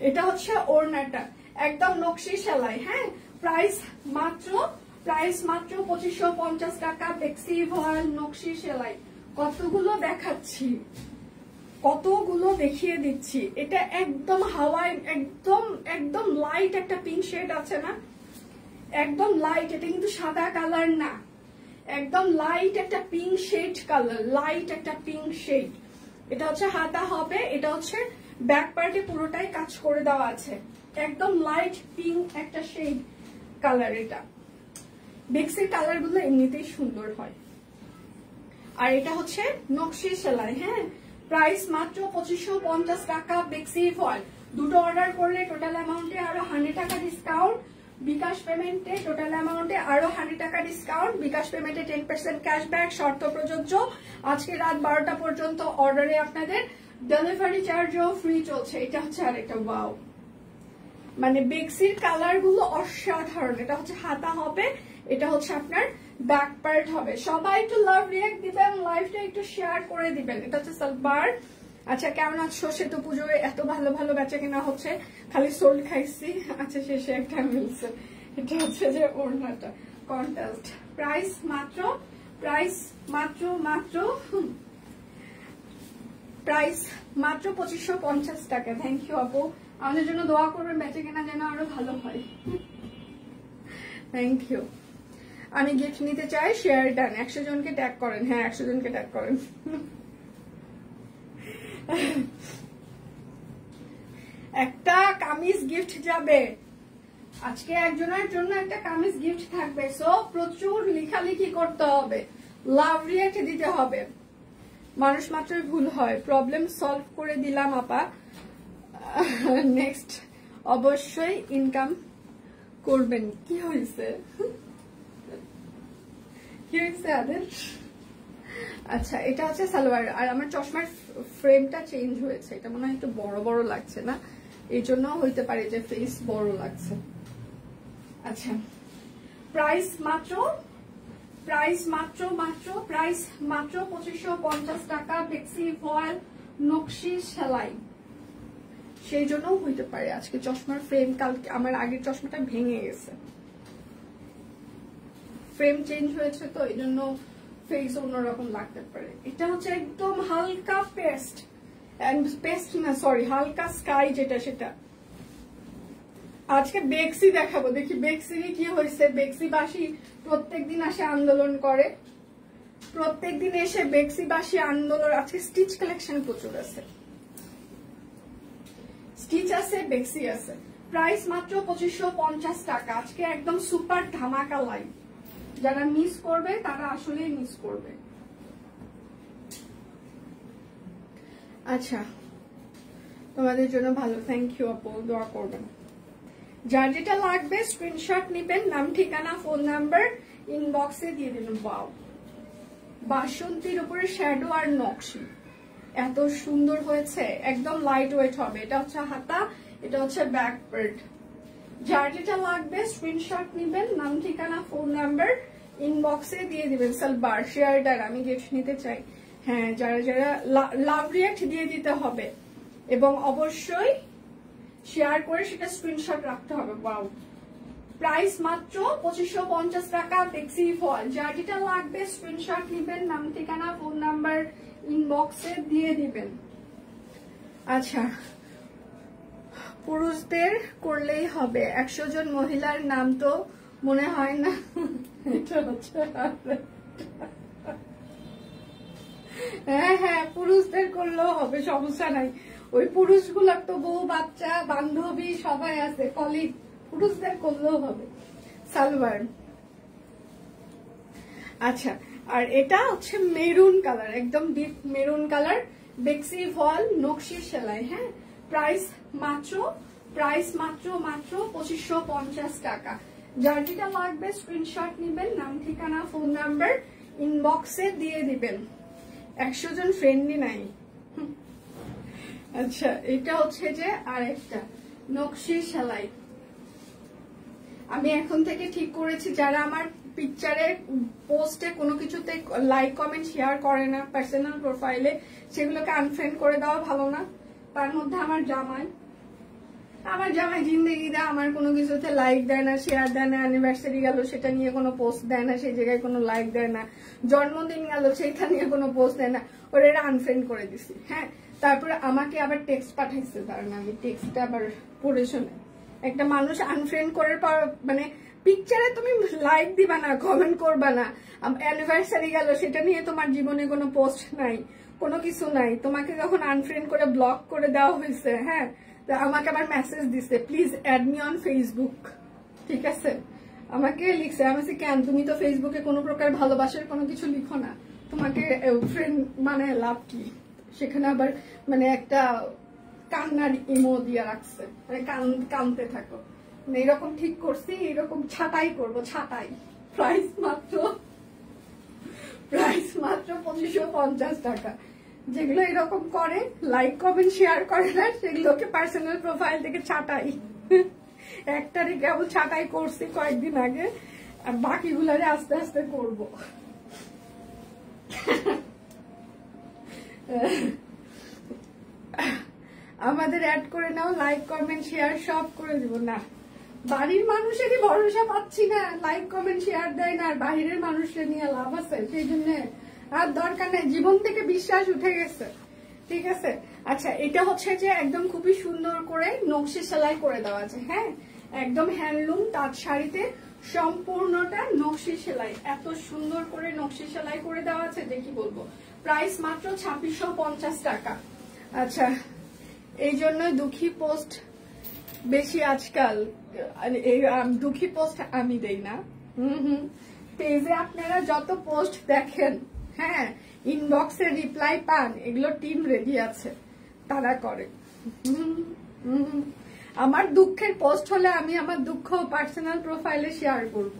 এটা হচ্ছে ওড়নাটা, একদম নকশি সেলাই। হ্যাঁ, প্রাইস মাত্র 2550 টাকা। বেক্সি ভয়েল নকশি সেলাই। কতগুলো দেখাচ্ছি, কতগুলো দেখিয়ে দিচ্ছি। এটা একদম হাওয়াই, একদম লাইট একটা পিঙ্ক শেড আছে না, একদম লাইট। এটা কিন্তু সাদা কালার না, একদম লাইট একটা পিঙ্ক শেড কালার, লাইট একটা পিঙ্ক শেড। এটা হচ্ছে হাতা হবে, এটা হচ্ছে ব্যাক পার্টে পুরোটাই কাজ করে দেওয়া আছে, একদম লাইট পিঙ্ক একটা শেড কালার। এটা বেক্সির কালার গুলো এমনিতেই সুন্দর হয়। আর এটা হচ্ছে নকশি সেলাই। হ্যাঁ, প্রাইস মাত্র 2550 টাকা। বেক্সি ফল দুটো অর্ডার করলে টোটাল অ্যামাউন্টে আরো 100 টাকা ডিসকাউন্ট। বিকাশ পেমেন্টে টোটাল অ্যামাউন্টে আরো 100 টাকা ডিসকাউন্ট। বিকাশ পেমেন্টে 10% ক্যাশব্যাক, শর্ত প্রযোজ্য। আজকে রাত 12টা পর্যন্ত অর্ডারে আপনাদের ডেলিভারি চার্জও ফ্রি চলছে। এটা হচ্ছে আরেকটা ওয়াও, মানে বেক্সির কালার গুলো অসাধারণ। এটা হচ্ছে হাতা হবে, এটা হচ্ছে আপনার ব্যাক পার্ট হবে। সবাই একটু লাভ রিয়াক্ট দিবেন, লাইভটা একটু শেয়ার করে দিবেন। এটা হচ্ছে সালবার। আচ্ছা, কেমন আছো? সেতু পুজোয় এত ভালো ভালো বেচা কেনা হচ্ছে, খালি সোল্ড খাইছি। আচ্ছা, শেষে একটা মিলছে। এটা হচ্ছে যে ওড়নাটা কন্ট্রাস্ট। প্রাইস মাত্র 2550 টাকা। থ্যাংক ইউ আপু, আমাদের জন্য দোয়া করবেন বেচা কেনা যেন আরো ভালো হয়। Thank you. আমি গিফট নিতে চাই, শেয়ার ডান। 100 জনকে ট্যাগ করেন। হ্যাঁ, 100 জনকে ট্যাগ করেন। একটা কামিজ গিফট যাবে আজকে, একজনের জন্য একটা কামিজ গিফট থাকবে। সো প্রচুর লেখালেখি করতে হবে, লাভ রিয়াক্ট দিতে হবে। মানুষ মাত্রই ভুল হয়, প্রবলেম সলভ করে দিলাম আপা। নেক্সট অবশ্যই ইনকাম করবেন। কি হয়েছে আদের? আচ্ছা, এটা হচ্ছে সালোয়ার। আর আমার চশমার ফ্রেমটা চেঞ্জ হয়েছে, এটা মনে হয় একটু বড় বড় লাগছে না, এই জন্য হইতে পারে যে ফেস বড় লাগছে। আচ্ছা, প্রাইস মাত্র 2550 টাকা। বেক্সি ফয়েল নকশি সেলাই, সেই জন্য হইতে পারে আজকে চশমার ফ্রেম, কালকে আমার আগের চশমাটা ভেঙে গেছে, ফ্রেম চেঞ্জ হয়েছে তো এই জন্য ফেস অন্যরকম লাগতে পারে। এটা হচ্ছে একদম হালকা হালকা স্কাই, যেটা সেটা। আজকে বেক্সি দেখাবো, দেখি বেক্সি কি হয়েছে। বেক্সিবাসী প্রত্যেকদিন আসে আন্দোলন করে, প্রত্যেকদিন এসে বেক্সিবাসী আন্দোলন। আজকে স্টিচ কালেকশন প্রচুর আছে, স্টিচ আছে, বেক্সি আছে। প্রাইস মাত্র 2550 টাকা। আজকে একদম সুপার ধামাকা লাইভ, যারা মিস করবে তারা আসলে মিস করবে। আচ্ছা, তোমাদের জন্য ভালো, থ্যাংক ইউ আপু, দোয়া করবেন। যার যেটা লাগবে স্ক্রিনশট নিবেন, নাম ঠিকানা ফোন নাম্বার ইনবক্সে দিয়ে দিবেন। ওয়াও, বাসন্তীর উপরে শ্যাডো আর নকশি এত সুন্দর হয়েছে, একদম লাইট ওয়েট হবে। এটা হচ্ছে হাতা, এটা হচ্ছে ব্যাক পার্ট। যার যেটা লাগবে স্ক্রিনশট নিবেন, নাম ঠিকানা ফোন নাম্বার ইনবক্সে দিয়ে দিবেন। সালবার শেয়ারটার আমি গিফট নিতে চাই। হ্যাঁ, যারা যারা লাভ রিয়াক্ট দিয়ে দিতে হবে, এবং অবশ্যই শেয়ার করে সেটা স্ক্রিনশট রাখতে হবে। ওয়াও, প্রাইস মাত্র 2550 টাকা। বেক্সি ফল, যার যেটা লাগবে স্ক্রিনশট নেবেন, নাম ঠিকানা ফোন নাম্বার ইনবক্সে দিয়ে দিবেন। আচ্ছা, পুরুষদের করলেই হবে, 100 জন মহিলার নাম তো মনে হয় না। এটা হচ্ছে হ্যাঁ, পুরুষদের করলেও হবে, সমস্যা নাই। ওই পুরুষগুলার তো বউ বাচ্চা বান্ধবী সবাই আছে, কলিগ, পুরুষদের করলেও হবে। সালোয়ার। আচ্ছা, আর এটা হচ্ছে মেরুন কালার, একদম ডিপ মেরুন কালার, বেক্সি ফল নকশি সেলাই। হ্যাঁ, প্রাইস মাত্র 2550 টাকা। যার যেটা লাগবে স্ক্রিনশট নিবেন, নাম ঠিকানা ফোন নাম্বার ইনবক্সে দিয়ে দিবেন। 100 জন ফ্রেন্ডই নাই। আচ্ছা, এটা হচ্ছে যে আরেকটা নকশি সেলাই। আমি এখন থেকে ঠিক করেছি, যারা আমার পিকচারে পোস্টে কোনো কিছুতে লাইক কমেন্ট শেয়ার করে না পার্সোনাল প্রোফাইলে, সেগুলোকে আনফ্রেন্ড করে দেওয়া ভালো না। তার মধ্যে আমার জামাই জিন্দেগিতে আমার কোনো কিছুতে লাইক দেয় না, শেয়ার দেয় না। অ্যানিভার্সারি গেল সেটা নিয়ে কোনো পোস্ট দেয় না, সেই জায়গায় কোনো লাইক দেয় না। জন্মদিন গেল সেইটা নিয়ে কোনো পোস্ট দেয় না, ওরা এরা আনফ্রেন্ড করে দিছি। হ্যাঁ, তারপরে আমাকে আবার টেক্সট পাঠাইছে, কারণ আমি টেক্সটটা আবার পড়ে শুনে। একটা মানুষ আনফ্রেন্ড করার পর মানে পিকচারে তুমি লাইক দিবা না, কমেন্ট করবা না, অ্যানিভার্সারি গেল সেটা নিয়ে তোমার জীবনে কোনো পোস্ট নাই, কোনো কিছু নাই, তোমাকে যখন আনফ্রেন্ড করে ব্লক করে দেওয়া হয়েছে, হ্যাঁ, আমাকে আবার মেসেজ দিছে, please add me on Facebook. ঠিক আছে, আমাকে লিখছে, আমি বলছি কেন, তুমি তো ফেসবুকে কোনো প্রকার ভালোবাসার কোনো কিছু লিখো না, তোমাকে ফ্রেন্ড মানে লাভ কি? সেখানে আবার মানে একটা কান্নার ইমো দিয়ে রাখছে, মানে কানতে থাকো। মানে এরকম ঠিক করছি, এরকম ছাটাই করবো, ছাটাই। প্রাইস মাত্র 2550 টাকা। যেগুলো এরকম করে, লাইক কমেন্ট শেয়ার করে না, সেগুলোকে পার্সোনাল প্রোফাইল থেকে ছাটাই। একটারে কেবল ছাটাই করছি কয়েকদিন আগে, আর বাকিগুলারে আস্তে আস্তে করব। আমাদের অ্যাড করে নাও, লাইক কমেন্ট শেয়ার সব করে দিব। না, বাড়ির মানুষেরই ভরসা পাচ্ছি না, লাইক কমেন্ট শেয়ার দেয় না, আর বাহিরের মানুষের নিয়ে লাভ আছে, সেই জন্য আর দরকার নেই, জীবন থেকে বিশ্বাস উঠে গেছে। ঠিক আছে, আচ্ছা, এটা হচ্ছে যে একদম খুবই সুন্দর করে নকশি সেলাই করে দেওয়া আছে। হ্যাঁ, একদম হ্যান্ডলুম তাঁত শাড়িতে সম্পূর্ণটা নকশি সেলাই, এত সুন্দর করে নকশি সেলাই করে দেওয়া আছে যে কি বলবো। প্রাইস মাত্র 2650 টাকা। আচ্ছা, এই জন্য দুঃখী পোস্ট বেশি আজকাল, দুঃখী পোস্ট আমি দেই না। পেজে আপনারা যত পোস্ট দেখেন, হ্যাঁ, ইনবক্সে রিপ্লাই পান, এগুলো টিম রেডি আছে, তারা করে। আমার দুঃখের পোস্ট হলে আমি আমার দুঃখ পার্সোনাল প্রোফাইলে শেয়ার করব,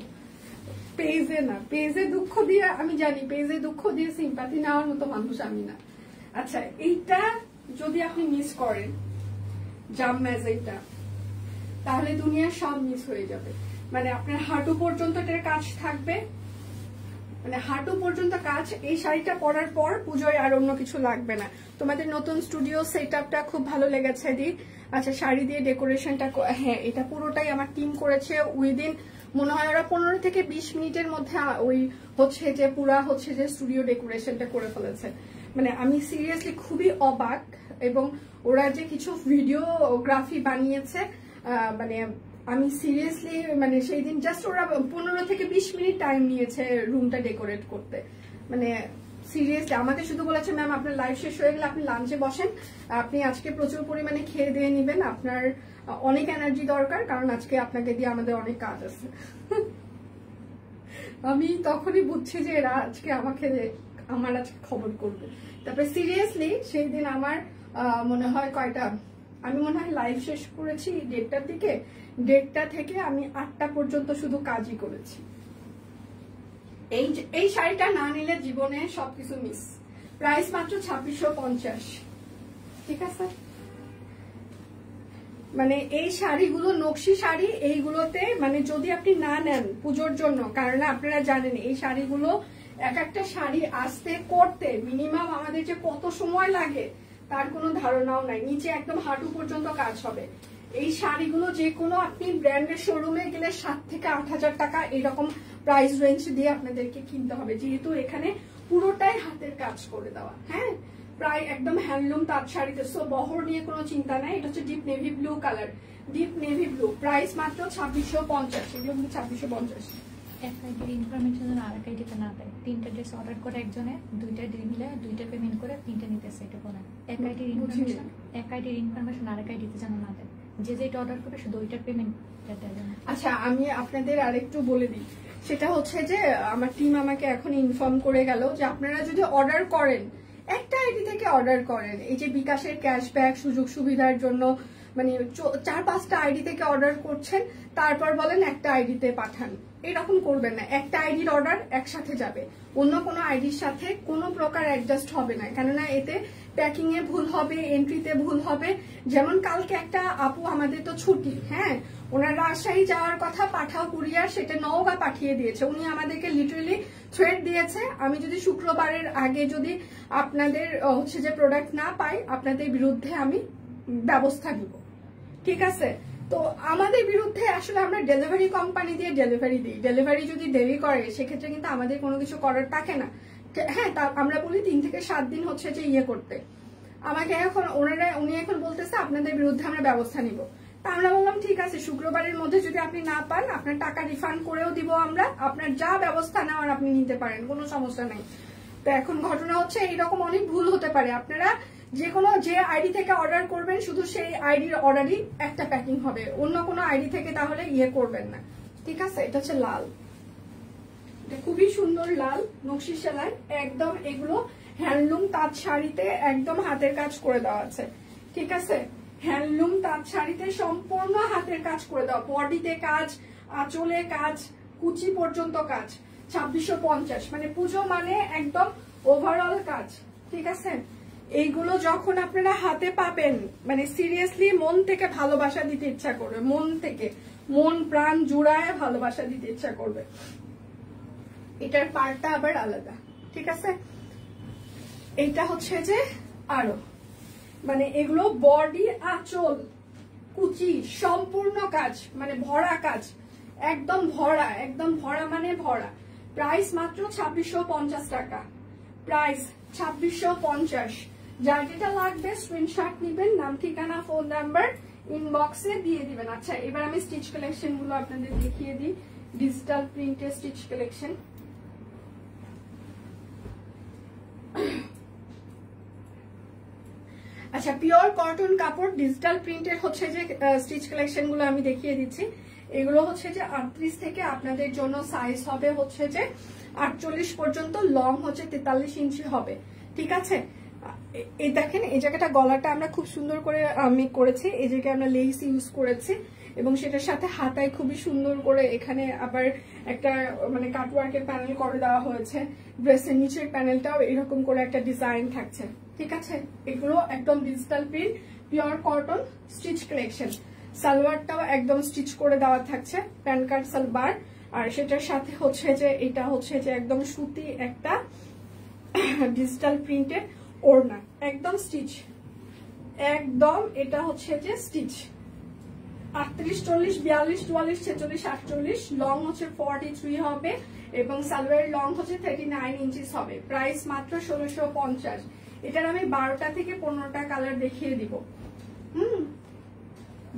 পেজে না। পেজে দুঃখ দিয়ে, আমি জানি পেজে দুঃখ দিয়ে সিম্পাথি নেওয়ার মতো মানুষ আমি না। আচ্ছা, এইটা যদি আপনি মিস করেন, জাম ম্যাজেইটা, তাহলে দুনিয়ার সব মিস হয়ে যাবে। মানে আপনার হাঁটু পর্যন্ত এটার কাজ থাকবে, মানে হাঁটু পর্যন্ত কাজ। এই শাড়িটা পরার পর পুজোয় আর অন্য কিছু লাগবে না। তোমাদের নতুন স্টুডিও সেটআপটা খুব ভালো লেগেছে দি। আচ্ছা, শাড়ি দিয়ে ডেকোরেশনটা, হ্যাঁ, এটা পুরোটাই আমার টিম করেছে। উইদিন মনে হয় ওরা 15 থেকে 20 মিনিটের মধ্যে ওই হচ্ছে যে পুরা হচ্ছে যে স্টুডিও ডেকোরেশনটা করে ফেলেছে। মানে আমি সিরিয়াসলি খুবই অবাক, এবং ওরা যে কিছু ভিডিওগ্রাফি বানিয়েছে, মানে আমি সিরিয়াসলি মানে সেই দিন জাস্ট ওরা 15 থেকে 20 মিনিট টাইম নিয়েছে রুমটা ডেকোরেট করতে। মানে সিরিয়াসলি আমাকে শুধু বলেছে, ম্যাম আপনার লাইভ শেষ হয়ে গেলে আপনি লাঞ্চে বসেন, আপনি আজকে প্রচুর পরিমাণে খেয়ে দিয়ে নিবেন, আপনার অনেক এনার্জি দরকার, কারণ আজকে আপনাকে দিয়ে আমাদের অনেক কাজ আছে। আমি তখনই বুঝছি যে এরা আজকে আমার আজকে খবর করবে। তারপরে সিরিয়াসলি সেই দিন আমার মনে হয় আমি মনে হয় লাইভ শেষ করেছি 1:30টার দিকে, 1:30টা থেকে আমি 8টা পর্যন্ত শুধু কাজই করেছি। এই শাড়িটা না নিলে জীবনে সবকিছু মিস। প্রাইস মাত্র 2650। ঠিক আছে, মানে এই শাড়িগুলো নকশি শাড়ি, এইগুলোতে মানে যদি আপনি না নেন পুজোর জন্য, কারণ আপনারা জানেন এই শাড়িগুলো এক একটা শাড়ি আসতে করতে মিনিমাম আমাদের যে কত সময় লাগে তার কোনো ধারণাও নাই। নিচে একদম হাঁটু পর্যন্ত কাজ হবে। এই শাড়িগুলো যে কোনো আপনি ব্র্যান্ডের শোরুমে গেলে 7 থেকে 8,000 টাকা এরকম প্রাইস রেঞ্জ দিয়ে আপনাদেরকে কিনতে হবে, যেহেতু এখানে পুরোটাই হাতের কাজ করে দেওয়া। হ্যাঁ, প্রায় একদম হ্যান্ডলুম তাঁত শাড়িতে, সো বহর নিয়ে কোনো চিন্তা নাই। এটা হচ্ছে deep navy blue colour, deep navy blue, price মাত্র 2650। এগুলো কিন্তু 2650। এক আইডির ইনফরমেশন আর এক আইডিতে না দেয়। 3টা ড্রেস অর্ডার করে একজনে 2টা মিলে 2টা পেমেন্ট করে 3টা নিতেছে, এটা বলে এক আইডির ইনফরমেশন আর এক আইডিতে যেন না দেয়। যে যেটা অর্ডার করবে শুধু ওইটার পেমেন্ট দেয়। আচ্ছা, আমি আপনাদের আরেকটু বলে দিই, সেটা হচ্ছে যে আমার টিম আমাকে এখন ইনফর্ম করে গেল যে আপনারা যদি অর্ডার করেন, একটা আইডি থেকে অর্ডার করেন, এই যে বিকাশের ক্যাশব্যাক সুযোগ সুবিধার জন্য মানে 4-5টা আইডি থেকে অর্ডার করছেন, তারপর বলেন একটা আইডিতে পাঠান, এরকম করবেন না। একটা আইডির অর্ডার একসাথে যাবে, অন্য কোনো আইডির সাথে কোনো প্রকার অ্যাডজাস্ট হবে না, কেননা এতে প্যাকিং এ ভুল হবে, এন্ট্রিতে ভুল হবে। যেমন কালকে একটা আপু, আমাদের তো ছুটি, হ্যাঁ, ওনার রাজশাহী যাওয়ার কথা, পাঠাও কুরিয়ার, সেটা নওগাঁ পাঠিয়ে দিয়েছে। উনি আমাদেরকে লিটারালি থ্রেট দিয়েছে, আমি যদি শুক্রবারের আগে যদি আপনাদের হচ্ছে যে প্রোডাক্ট না পাই, আপনাদের বিরুদ্ধে আমি ব্যবস্থা নিব। ঠিক আছে, তো আমাদের বিরুদ্ধে আসলে আমরা ডেলিভারি কোম্পানি দিয়ে ডেলিভারি দিই, ডেলিভারি যদি দেরি করে সেক্ষেত্রে কিন্তু আমাদের কোনো কিছু করার থাকে না। হ্যাঁ, আমরা বলি 3 থেকে 7 দিন হচ্ছে যে ইয়ে করতে। আমাকে এখন উনি এখন বলতেছে আপনাদের বিরুদ্ধে আমরা ব্যবস্থা নিব। তা আমরা বললাম ঠিক আছে, শুক্রবারের মধ্যে যদি আপনি না পান, আপনার টাকা রিফান্ড করেও দিব আমরা, আপনার যা ব্যবস্থা নেওয়ার আপনি নিতে পারেন, কোনো সমস্যা নেই। তো এখন ঘটনা হচ্ছে এইরকম অনেক ভুল হতে পারে। আপনারা যে আইডি থেকে অর্ডার করবেন, শুধু সেই আইডির অর্ডারই একটা প্যাকিং হবে, অন্য কোনো আইডি থেকে তাহলে ইয়ে করবেন না। ঠিক আছে, এটা হচ্ছে লাল, এটা খুবই সুন্দর লাল নকশি সেলাই, একদম এগুলো হ্যান্ডলুম তাঁত শাড়িতে একদম হাতের কাজ করে দেওয়া আছে। ঠিক আছে, হ্যান্ডলুম তাঁত শাড়িতে সম্পূর্ণ হাতের কাজ করে দেওয়া, বডিতে কাজ, আঁচলে কাজ, কুচি পর্যন্ত কাজ। 2650, মানে পুজো মানে একদম ওভারঅল কাজ। ঠিক আছে, এইগুলো যখন আপনারা হাতে পাবেন, মানে সিরিয়াসলি মন থেকে ভালোবাসা দিতে ইচ্ছা করবে, মন থেকে, মন প্রাণ জুড়ায় ভালোবাসা দিতে ইচ্ছা করবে। এটার পার্টটা আবার আলাদা। ঠিক আছে, এইটা হচ্ছে যে আরো মানে এগুলো বডি, আঁচল, কুচি সম্পূর্ণ কাজ, মানে ভরা কাজ, একদম ভরা, একদম ভরা মানে ভরা। প্রাইস মাত্র 2650 টাকা, প্রাইস 2650। যার যেটা লাগবে স্ক্রিনশট নিবেন, নাম ঠিকানা ফোন নাম্বার ইনবক্সে দিয়ে দিবেন। আচ্ছা, এবার আমি স্টিচ কালেকশন গুলো আপনাদের দেখিয়ে দিই। ডিজিটাল প্রিন্টের স্টিচ কালেকশন, আচ্ছা পিওর কটন কাপড় ডিজিটাল প্রিন্টের হচ্ছে যে স্টিচ কালেকশন গুলো আমি দেখিয়ে দিচ্ছি। এগুলো হচ্ছে যে 38 থেকে আপনাদের জন্য সাইজ হবে হচ্ছে যে 48 পর্যন্ত, লং হচ্ছে 43 ইঞ্চি হবে। ঠিক আছে, এই দেখেন এই জায়গাটা গলাটা আমরা খুব সুন্দর করে আমি করেছি, এই জায়গায় আমরা লেস ইউজ করেছি এবং সেটার সাথে হাতায় খুবই সুন্দর করে এখানে আবার একটা মানে কাটওয়ার্কের প্যানেল করে দেওয়া হয়েছে। ড্রেসের নিচের প্যানেলটাও এরকম করে একটা ডিজাইন থাকছে। ঠিক আছে, এগুলো একদম digital print pure cotton stitch collection. সালোয়ারটাও একদম স্টিচ করে দেওয়া থাকছে, প্যান কার্ড সালোয়ার, আর সেটার সাথে হচ্ছে যে এটা হচ্ছে যে একদম সুতি একটা ডিজিটাল প্রিন্টের ওড়না, একদম স্টিচ, একদম এটা হচ্ছে যে স্টিচ। 38, 40, 42, 44, 46, 48, লং হচ্ছে 43 হবে এবং সালোয়ারের লং হচ্ছে 39 ইঞ্চিস হবে। প্রাইস মাত্র 1650। এটার আমি 12টা থেকে 15টা কালার দেখিয়ে দিব।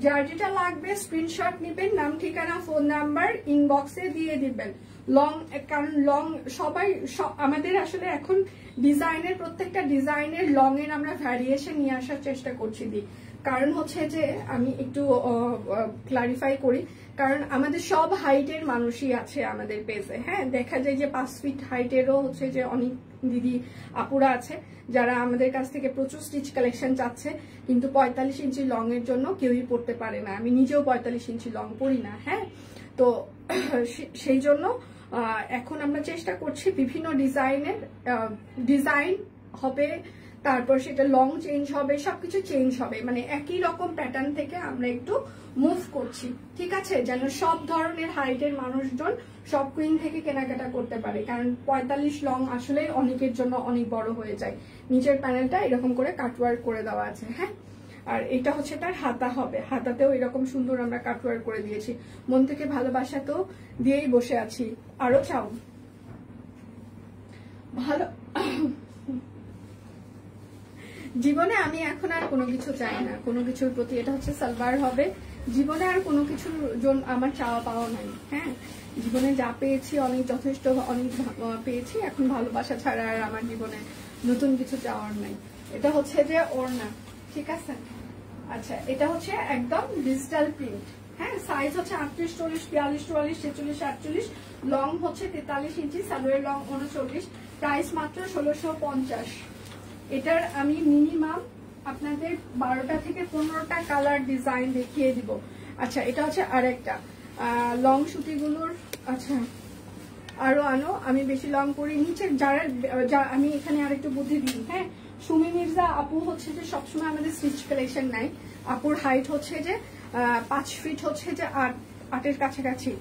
যার যেটা লাগবে স্ক্রিনশট নিবেন, নাম ঠিকানা ফোন নাম্বার ইনবক্সে দিয়ে দিবেন। লং, কারণ লং সবাই আমাদের আসলে এখন ডিজাইনের প্রত্যেকটা ডিজাইনের লং এর আমরা ভ্যারিয়েশন নিয়ে আসার চেষ্টা করছি। কারণ হচ্ছে যে আমি একটু ক্লারিফাই করি, কারণ আমাদের সব হাইটের মানুষই আছে আমাদের পেজে। হ্যাঁ, দেখা যায় যে 5 ফিট হাইটেরও হচ্ছে যে অনেক দিদি আপুরা আছে যারা আমাদের কাছ থেকে প্রচুর স্টিচ কালেকশন চাচ্ছে, কিন্তু 45 ইঞ্চি লং এর জন্য কেউই পড়তে পারে না। আমি নিজেও 45 ইঞ্চি লং পরি না। হ্যাঁ, তো সেই জন্য এখন আমরা চেষ্টা করছি বিভিন্ন ডিজাইনের ডিজাইন হবে, তারপর সেটা লং চেঞ্জ হবে, সবকিছু চেঞ্জ হবে, মানে একই রকম প্যাটার্ন থেকে আমরা একটু মুভ করছি। ঠিক আছে, যেন সব ধরনের হাইটের মানুষজন সব কুইন থেকে কেনাকাটা করতে পারে, কারণ 45 লং আসলে অনেকের জন্য অনেক বড় হয়ে যায়। নিচের প্যানেলটা এরকম করে কাটওয়ার্ক করে দেওয়া আছে। হ্যাঁ, আর এটা হচ্ছে তার হাতা হবে, হাতাতেও এরকম সুন্দর আমরা কাটওয়ার্ক করে দিয়েছি। মন থেকে ভালোবাসা তো দিয়েই বসে আছি, আরো চাও ভালো। জীবনে আমি এখন আর কোনো কিছু চাই না, কোনো কিছুর প্রতি। এটা হচ্ছে সালোয়ার হবে, জীবনে আর কোনো কিছুর জন্য আমার চাওয়া পাওয়া নাই। হ্যাঁ, জীবনে যা পেয়েছি অনেক যথেষ্ট, অনেক পেয়েছি। এখন ভালোবাসা ছাড়া আর আমার জীবনে নতুন কিছু চাওয়ার নাই। এটা হচ্ছে যে ওড়না, ঠিক আছে। আচ্ছা, এটা হচ্ছে একদম ডিজিটাল প্রিন্ট। হ্যাঁ, সাইজ হচ্ছে 38, 40, 42, 44, 46, 48, লং হচ্ছে 43 ইঞ্চি, সালোয়ার লং 39, প্রাইস মাত্র 1650। এটার আমি মিনিমাম আপনাদের 12টা থেকে 15টা কালার ডিজাইন দেখিয়ে দিব। আচ্ছা, এটা হচ্ছে আরেকটা লং সুতিগুলোর। আচ্ছা, আরো আনো, আমি বেশি লং করি। নিচে যারা আমি এখানে আরেকটু বুদ্ধি দিই। হ্যাঁ, সুমি মির্জা আপু হচ্ছে যে সবসময় আমাদের স্টিচ কালেকশন নাই। আপুর হাইট হচ্ছে যে 5 ফিট হচ্ছে যে 8-এর কাছাকাছি।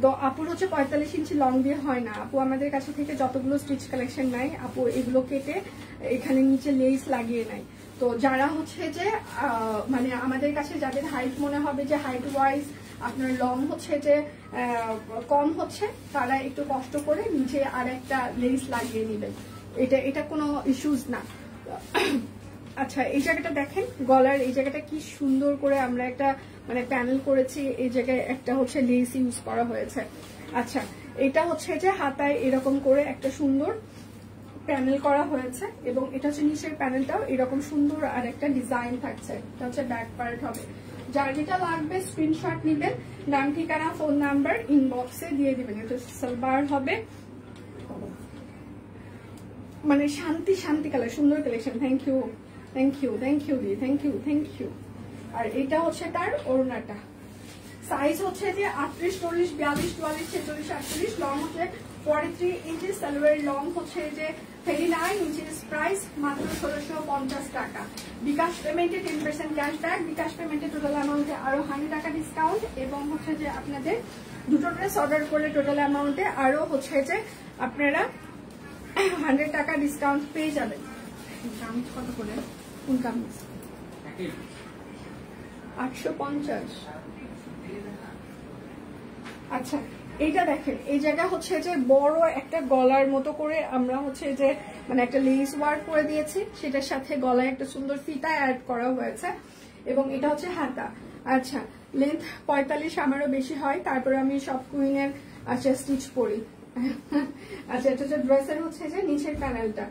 তো আপুর হচ্ছে 45 ইঞ্চি লং দিয়ে হয় না। আপু আমাদের কাছে থেকে যতগুলো স্টিচ কালেকশন নাই, আপু এগুলো কেটে এখানে নিচে লেস লাগিয়ে নেয়। তো যারা হচ্ছে যে মানে আমাদের কাছে যাদের হাইট মনে হবে যে হাইট ওয়াইজ আপনার লং হচ্ছে যে কম হচ্ছে, তারা একটু কষ্ট করে নিচে আর একটা লেস লাগিয়ে নেবেন। এটা কোনো ইস্যুজ না। আচ্ছা, এই জায়গাটা দেখেন, গলার এই জায়গাটা কি সুন্দর করে আমরা একটা মানে প্যানেল করেছি। এই জায়গায় একটা হচ্ছে লেস ইউজ করা হয়েছে। আচ্ছা, এটা হচ্ছে যে হাতায় এরকম করে একটা সুন্দর প্যানেল করা হয়েছে, এবং এটা হচ্ছে নিচের প্যানেলটাও এরকম সুন্দর আর একটা ডিজাইন থাকছে। এটা হচ্ছে ব্যাক পার্ট হবে। যার যেটা লাগবে স্ক্রিনশট নিবেন, নাম ঠিকানা ফোন নাম্বার ইনবক্সে দিয়ে দিবেন। এটা সালোয়ার হবে, মানে শান্তি শান্তি কালার, সুন্দর collection. Thank you, thank you, thank you দি, থ্যাংক ইউ, থ্যাংক ইউ। আর এটা হচ্ছে তার ওড়নাটা, সাইজ হচ্ছে যে 38, 40, 42, 44, 46, 48, লং হচ্ছে 43 ইঞ্চি, সালোয়ার লং হচ্ছে যে 39 ইঞ্চি। প্রাইস মাত্র 1650 টাকা। বিকাশ পেমেন্টে 10% ক্যাশব্যাক, বিকাশ পেমেন্টে টোটাল অ্যামাউন্টে আরো 100 টাকা ডিসকাউন্ট, এবং হচ্ছে যে আপনাদের দুটো ড্রেস অর্ডার করলে টোটাল অ্যামাউন্টে আরো হচ্ছে যে আপনারা 100 টাকা ডিসকাউন্ট পেয়ে যাবেন। কামিজ কত করে? কোন কামিজ? 850। আচ্ছা, এইটা দেখেন, এই জায়গা হচ্ছে যে বড় একটা গলার মতো করে আমরা হচ্ছে যে মানে একটা লেস ওয়ার্ক করে দিয়েছি, সেটার সাথে গলায় একটা সুন্দর ফিতা অ্যাড করা হয়েছে, এবং এটা হচ্ছে হাতা। আচ্ছা, লেন্থ 45, আমারও বেশি হয়, তারপরে আমি সব কুইনের আচ্ছা স্টিচ করি। আচ্ছা, এটা হচ্ছে ড্রেসের হচ্ছে যে নিচের প্যানেলটা।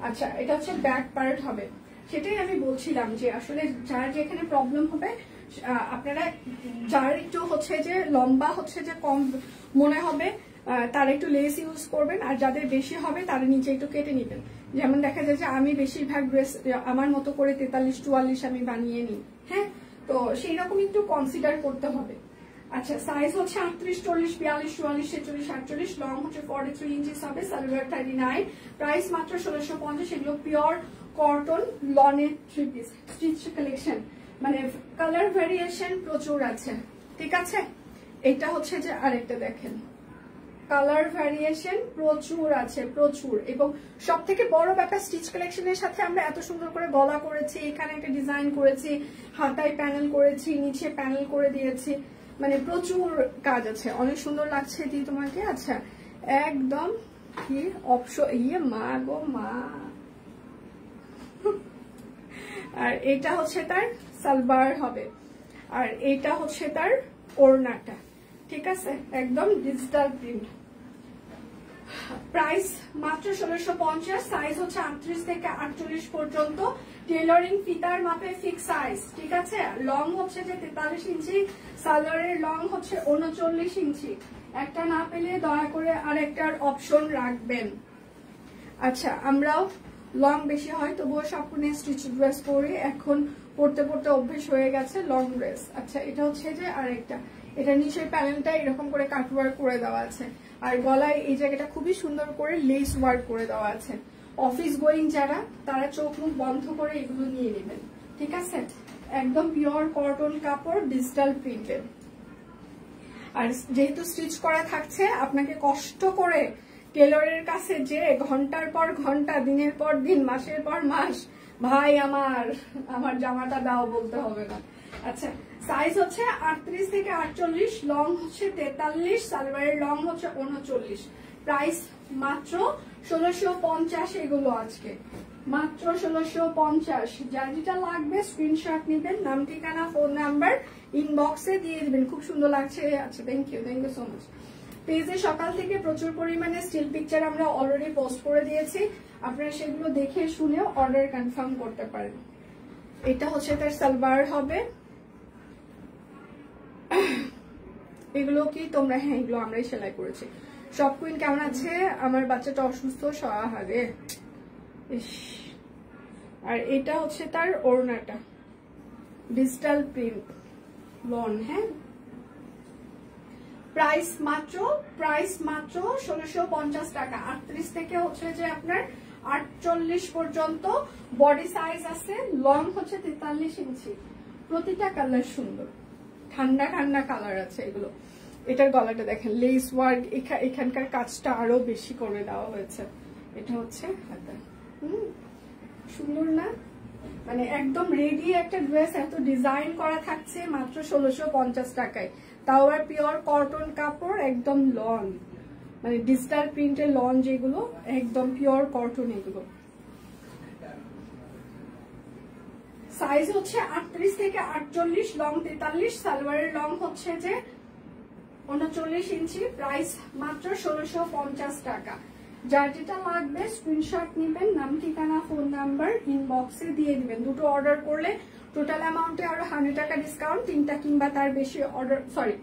আচ্ছা, এটা হচ্ছে ব্যাক পার্ট হবে। সেটাই আমি বলছিলাম যে আসলে যার যেখানে প্রবলেম হবে, আপনারা যার একটু হচ্ছে যে লম্বা হচ্ছে যে কম মনে হবে তারা একটু লেস ইউজ করবেন, আর যাদের বেশি হবে তারা নিচে একটু কেটে নেবেন। যেমন দেখা যায় যে আমি বেশিরভাগ ড্রেস আমার মতো করে 43-44 আমি বানিয়ে নিই। হ্যাঁ, তো সেই রকম একটু কনসিডার করতে হবে। আচ্ছা, সাইজ হচ্ছে 38, 40, 42, 44, 46, 48, লং হচ্ছে 43 ইঞ্চি হবে, সালোয়ার 39, প্রাইস মাত্র 1650। এগুলো পিওর কটন লনের 3 পিস স্টিচ কালেকশন, মানে কালার ভেরিয়েশন প্রচুর আছে। ঠিক আছে, এটা হচ্ছে যে আরেকটা দেখেন, কালার ভ্যারিয়েশন প্রচুর আছে, প্রচুর। এবং সব থেকে বড় ব্যাপার, স্টিচ কালেকশনের সাথে আমরা এত সুন্দর করে গলা করেছি, এখানে একটা ডিজাইন করেছি, হাতায় প্যানেল করেছি, নিচে প্যানেল করে দিয়েছি, মানে প্রচুর কাজ আছে, অনেক সুন্দর লাগছে দি তোমাকে। আচ্ছা, একদম কি অপশন, ইয়ে মা গো মা। আর এটা হচ্ছে তার সালোয়ার হবে, আর এটা হচ্ছে তার ওড়নাটা। ঠিক আছে, একদম ডিজিটাল প্রিন্ট। প্রাইস মাত্র 1650, সাইজ হচ্ছে 38 থেকে 48 পর্যন্ত, টেলরিং ফিতার মাপে ফিক্স সাইজ। ঠিক আছে, লং হচ্ছে যে 43 ইঞ্চি, সালোয়ারের লং হচ্ছে 39 ইঞ্চি। একটা না পেলে দয়া করে আরেকটার অপশন রাখবেন। আচ্ছা, আমরাও লং বেশি হয় তবুও সম্পূর্ণ স্টিচ ড্রেস পরে এখন পড়তে পড়তে অভ্যেস হয়ে গেছে লং ড্রেস। আচ্ছা, এটা হচ্ছে যে আরেকটা, এটা নিচের প্যানেলটা এরকম করে কাটওয়ার্ক করে দেওয়া আছে, আর গলায় এই জায়গাটা খুবই সুন্দর করে লেস ওয়ার্ক করে দেওয়া আছে। অফিস গোয়িং যারা, তারা চোখ মুখ বন্ধ করে এগুলো নিয়ে নেবেন। ঠিক আছে, একদম পিওর কটন কাপড়, ডিজিটাল প্রিন্টেড। আর যেহেতু স্টিচ করা থাকছে, আপনাকে কষ্ট করে টেলরের কাছে যে ঘন্টার পর ঘন্টা, দিনের পর দিন, মাসের পর মাস ভাই আমার জামাটা দাও বলতে হবে না। আচ্ছা, সাইজ হচ্ছে 38 থেকে 48, লং হচ্ছে 43, সালোয়ারের লং হচ্ছে 39। প্রাইস মাত্র 1650 এগুলো আজকে মাত্র 1650। যার যেটা লাগবে স্ক্রিনশট নেবেন, নাম ঠিকানা ফোন নাম্বার ইনবক্সে দিয়ে দিবেন। খুব সুন্দর লাগছে। আচ্ছা, থ্যাংক ইউ সো মাচ। পেজে সকাল থেকে প্রচুর পরিমাণে স্টিল পিকচার আমরা অলরেডি পোস্ট করে দিয়েছি, আপনারা সেগুলো দেখে শুনেও অর্ডার কনফার্ম করতে পারেন। এটা হচ্ছে তার সালোয়ার হবে। এগুলো কি তোমরা? হ্যাঁ, এগুলো আমরাই সেলাই করেছি। সব কুইন কেমন আছে? আমার বাচ্চাটা অসুস্থ, সহারে। আর এটা হচ্ছে তার ওড়নাটা, ডিজিটাল প্রিন্ট লন। হ্যাঁ, প্রাইস মাত্র 1650 টাকা। 38 থেকে হচ্ছে যে আপনার 48 পর্যন্ত বডি সাইজ আছে, লং হচ্ছে 43 ইঞ্চি। প্রতিটা কালার সুন্দর, ঠান্ডা ঠান্ডা কালার আছে এগুলো। এটার গলাটা দেখেন, লেস ওয়ার্ক, এখানকার কাজটা আরো বেশি করে দেওয়া হয়েছে। এটা হচ্ছে হাতা। সুন্দর না? মানে একদম রেডি একটা ড্রেস, এত ডিজাইন করা থাকছে মাত্র 1650 টাকায়। তাও আর পিওর কটন কাপড়, একদম লন, মানে ডিজিটাল প্রিন্টের লন যেগুলো, একদম পিওর কটন এগুলো। সাইজ হচ্ছে 38 থেকে 48, লং 43, সালোয়ারের লং হচ্ছে যে 39 ইঞ্চি। প্রাইস মাত্র 1650 টাকা। যার যেটা লাগবে স্ক্রিনশট নেবেন, নাম ঠিকানা ফোন নাম্বার ইনবক্সে দিয়ে দিবেন। দুটো অর্ডার করলে টোটাল অ্যামাউন্টে আরো 100 টাকা ডিসকাউন্ট, 3টা কিংবা তার বেশি অর্ডার, সরি,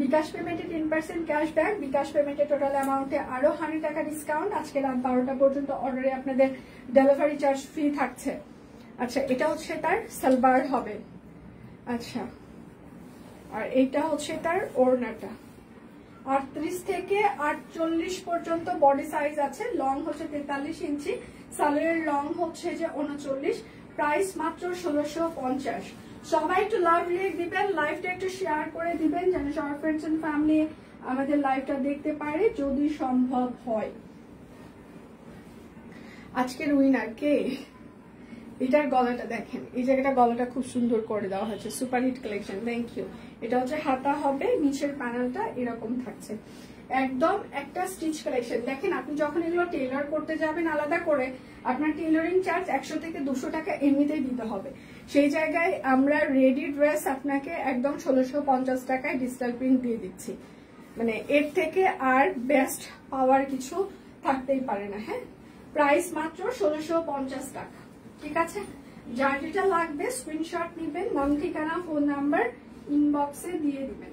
বিকাশ পেমেন্টে 10% ক্যাশব্যাক, বিকাশ পেমেন্টে টোটাল অ্যামাউন্টে আরো 100 টাকা ডিসকাউন্ট। আজকে রাত 12টা পর্যন্ত অর্ডারে আপনাদের ডেলিভারি চার্জ ফ্রি থাকছে। আচ্ছা, এটা হচ্ছে তার সালোয়ার হবে। আচ্ছা, আর এটা হচ্ছে তার ওড়নাটা। 38 থেকে 48 পর্যন্ত বডি সাইজ আছে, লং হচ্ছে 43 ইঞ্চি, সালোয়ারের লং হচ্ছে যে 39। প্রাইস মাত্র 1650। সবাই একটু লাভ রিয়েক্ট দিবেন, লাইভটা একটু শেয়ার করে দিবেন যেন সবার ফ্রেন্ডস এন্ড ফ্যামিলি আমাদের লাইভটা দেখতে পারে যদি সম্ভব হয়। আজকের উইনার কে? এটার গলাটা দেখেন, এই জায়গাটা গলাটা খুব সুন্দর করে দেওয়া হয়েছে, super hit collection. Thank you. এটা হচ্ছে হাতা হবে, নিচের প্যানেলটা এরকম থাকছে, একদম একটা স্টিচ কালেকশন। দেখেন, আপনি যখন এগুলো টেইলর করতে যাবেন আলাদা করে, আপনার টেইলরিং চার্জ 100 থেকে 200 টাকা এমনিতেই দিতে হবে। সেই জায়গায় আমরা রেডি ড্রেস আপনাকে একদম 1650 টাকায় ডিজিটাল প্রিন্ট দিয়ে দিচ্ছি। মানে এর থেকে আর বেস্ট পাওয়ার কিছু থাকতেই পারে না। হ্যাঁ, প্রাইস মাত্র 1650 টাকা। ঠিক আছে, যার যেটা লাগবে স্ক্রিনশট নেবেন, নাম ঠিকানা ফোন নাম্বার ইনবক্সে দিয়ে দিবেন।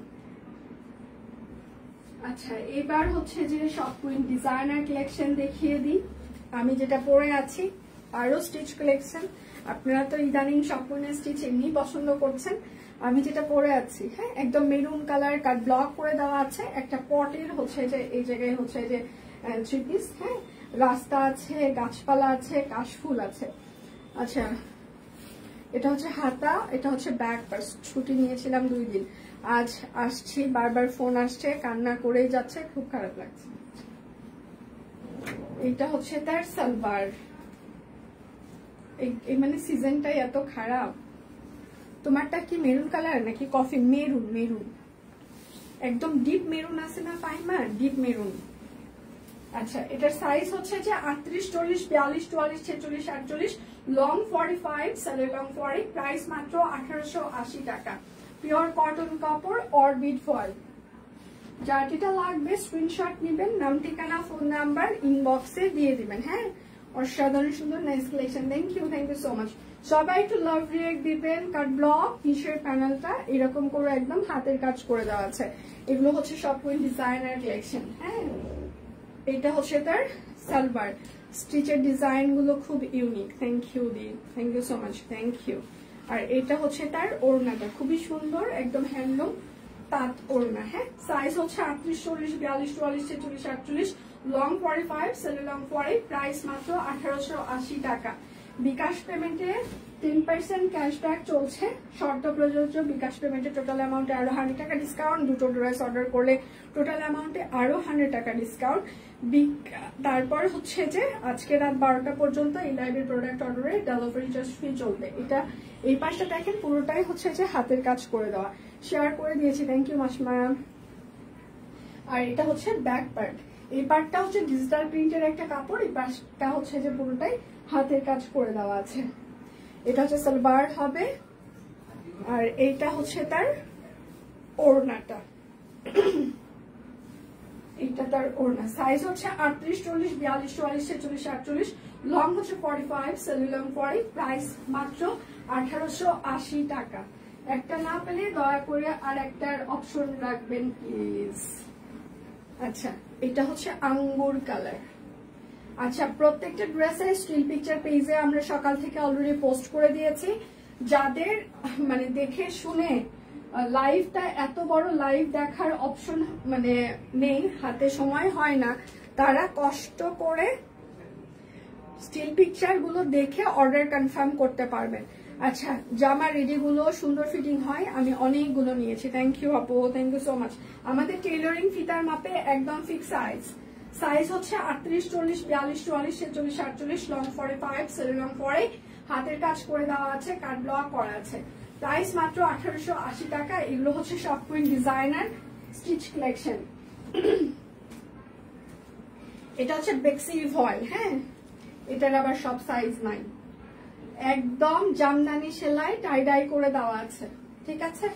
আচ্ছা, এবার হচ্ছে যে সব কুইন ডিজাইনার কালেকশন দেখিয়ে দিই। আমি যেটা পরে আছি আরো স্টিচ কালেকশন। আপনারা তো ইদানিং সব কুইনের স্টিচ এমনি পছন্দ করছেন। আমি যেটা পরে আছি, হ্যাঁ, একদম মেরুন কালার কাট ব্লক করে দেওয়া আছে। একটা পটের হচ্ছে যে এই জায়গায় হচ্ছে যে 3 পিস, হ্যাঁ, রাস্তা আছে, গাছপালা আছে, কাশফুল আছে। আচ্ছা, এটা হচ্ছে হাতা, এটা হচ্ছে ব্যাক পার্স। ছুটি নিয়েছিলাম 2 দিন, আজ আসছি, বারবার ফোন আসছে, কান্না করেই যাচ্ছে, খুব খারাপ লাগছে। এটা হচ্ছে তার সালোয়ার। এই মানে সিজনটাই এত খারাপ। তোমারটা কি মেরুন কালার নাকি কফি? মেরুন, মেরুন, একদম ডিপ মেরুন আছে না ফাইমা, ডিপ মেরুন। আচ্ছা, এটার সাইজ হচ্ছে যে 38, 40, 42, 44, 46, 48, লং 45, সালোয়ার লং 40। প্রাইস মাত্র 1880 টাকা। পিওর কটন কাপড়, অরবিট ফয়েল। যার যেটা লাগবে স্ক্রিনশট নেবেন, নাম ঠিকানা ফোন নাম্বার ইনবক্সে দিয়ে দিবেন। হ্যাঁ, অসাধারণ সুন্দর nice collection. Thank you so much. সবাই একটু লাভ রিয়েক্ট দিবেন। কাট ব্লক নিচের প্যানেলটা এরকম করে একদম হাতের কাজ করে দেওয়া আছে। এগুলো হচ্ছে সব ডিজাইনার কালেকশন। হ্যাঁ, এটা হচ্ছে তার সালোয়ার। স্টিচের ডিজাইন গুলো খুব ইউনিক। থ্যাংক ইউ দি, thank you so much, thank you. আর এটা হচ্ছে তার ওড়নাটা, খুবই সুন্দর, একদম হ্যান্ডলুম তাঁত ওড়না। হ্যাঁ, সাইজ হচ্ছে 38, 40, 42, 44, 46, 48, লং 45, সালোয়ার লং 40। প্রাইস মাত্র 1880 টাকা। বিকাশ পেমেন্টে 10% ক্যাশব্যাক চলছে, শর্ত প্রযোজ্য। বিকাশ পেমেন্টে টোটাল অ্যামাউন্টে আরো 100 টাকা ডিসকাউন্ট, দুটো ড্রেস অর্ডার করলে টোটাল অ্যামাউন্টে আরো 100 টাকা ডিসকাউন্ট। তারপর হচ্ছে যে আজকে রাত 12টা পর্যন্ত এই লাইভের প্রোডাক্ট অর্ডারে ডেলিভারি চার্জ ফ্রি চলবে। এটা এই পাশটা দেখেন পুরোটাই হচ্ছে যে হাতের কাজ করে দেওয়া, শেয়ার করে দিয়েছি, থ্যাংক ইউ মাসমা। আর এটা হচ্ছে ব্যাক পার্ট, এই পার্টটা হচ্ছে ডিজিটাল প্রিন্টের একটা কাপড়, এই পাশটা হচ্ছে যে পুরোটাই হাতের কাজ করে দেওয়া আছে। এটা হচ্ছে সালোয়ার হবে, আর এইটা হচ্ছে তার ওড়নাটা, এটা তার ওড়না। সাইজ হচ্ছে 38, 40, 42, 44, 46, 48, লং হচ্ছে 45, সেলি লং 40। প্রাইস মাত্র 1880 টাকা। একটা না পেলে দয়া করে আর একটার অপশন রাখবেন প্লিজ। আচ্ছা, এটা হচ্ছে আঙ্গুর কালার। আচ্ছা, প্রত্যেকটা ড্রেসের স্টিল পিকচার পেজে আমরা সকাল থেকে অলরেডি পোস্ট করে দিয়েছি। যাদের মানে দেখে শুনে লাইভটা, এত বড় লাইভ দেখার অপশন মানে নেই, হাতে সময় হয় না, তারা কষ্ট করে স্টিল পিকচার গুলো দেখে অর্ডার কনফার্ম করতে পারবেন। আচ্ছা, জামা রেডি গুলো সুন্দর ফিটিং হয়, আমি অনেকগুলো নিয়েছি, থ্যাংক ইউ আপু, থ্যাংক ইউ সো মাচ। আমাদের টেইলরিং ফিতার মাপে একদম ফিক্স সাইজ হচ্ছে 38, 40, 42, 44, 46, 48, লং 45, সেলি লং 40, হাতের কাজ করে দেওয়া আছে, কাট ব্লক করা আছে। প্রাইস মাত্র 1880 টাকা। এগুলো হচ্ছে সব কুইন ডিজাইনার স্টিচ কালেকশন। এটা হচ্ছে বেক্সি ভয়েল, হ্যাঁ, এটার আবার সব সাইজ নাই, একদম জামদানি সেলাই টাই ডাই করে দেওয়া আছে, ঠিক আছে।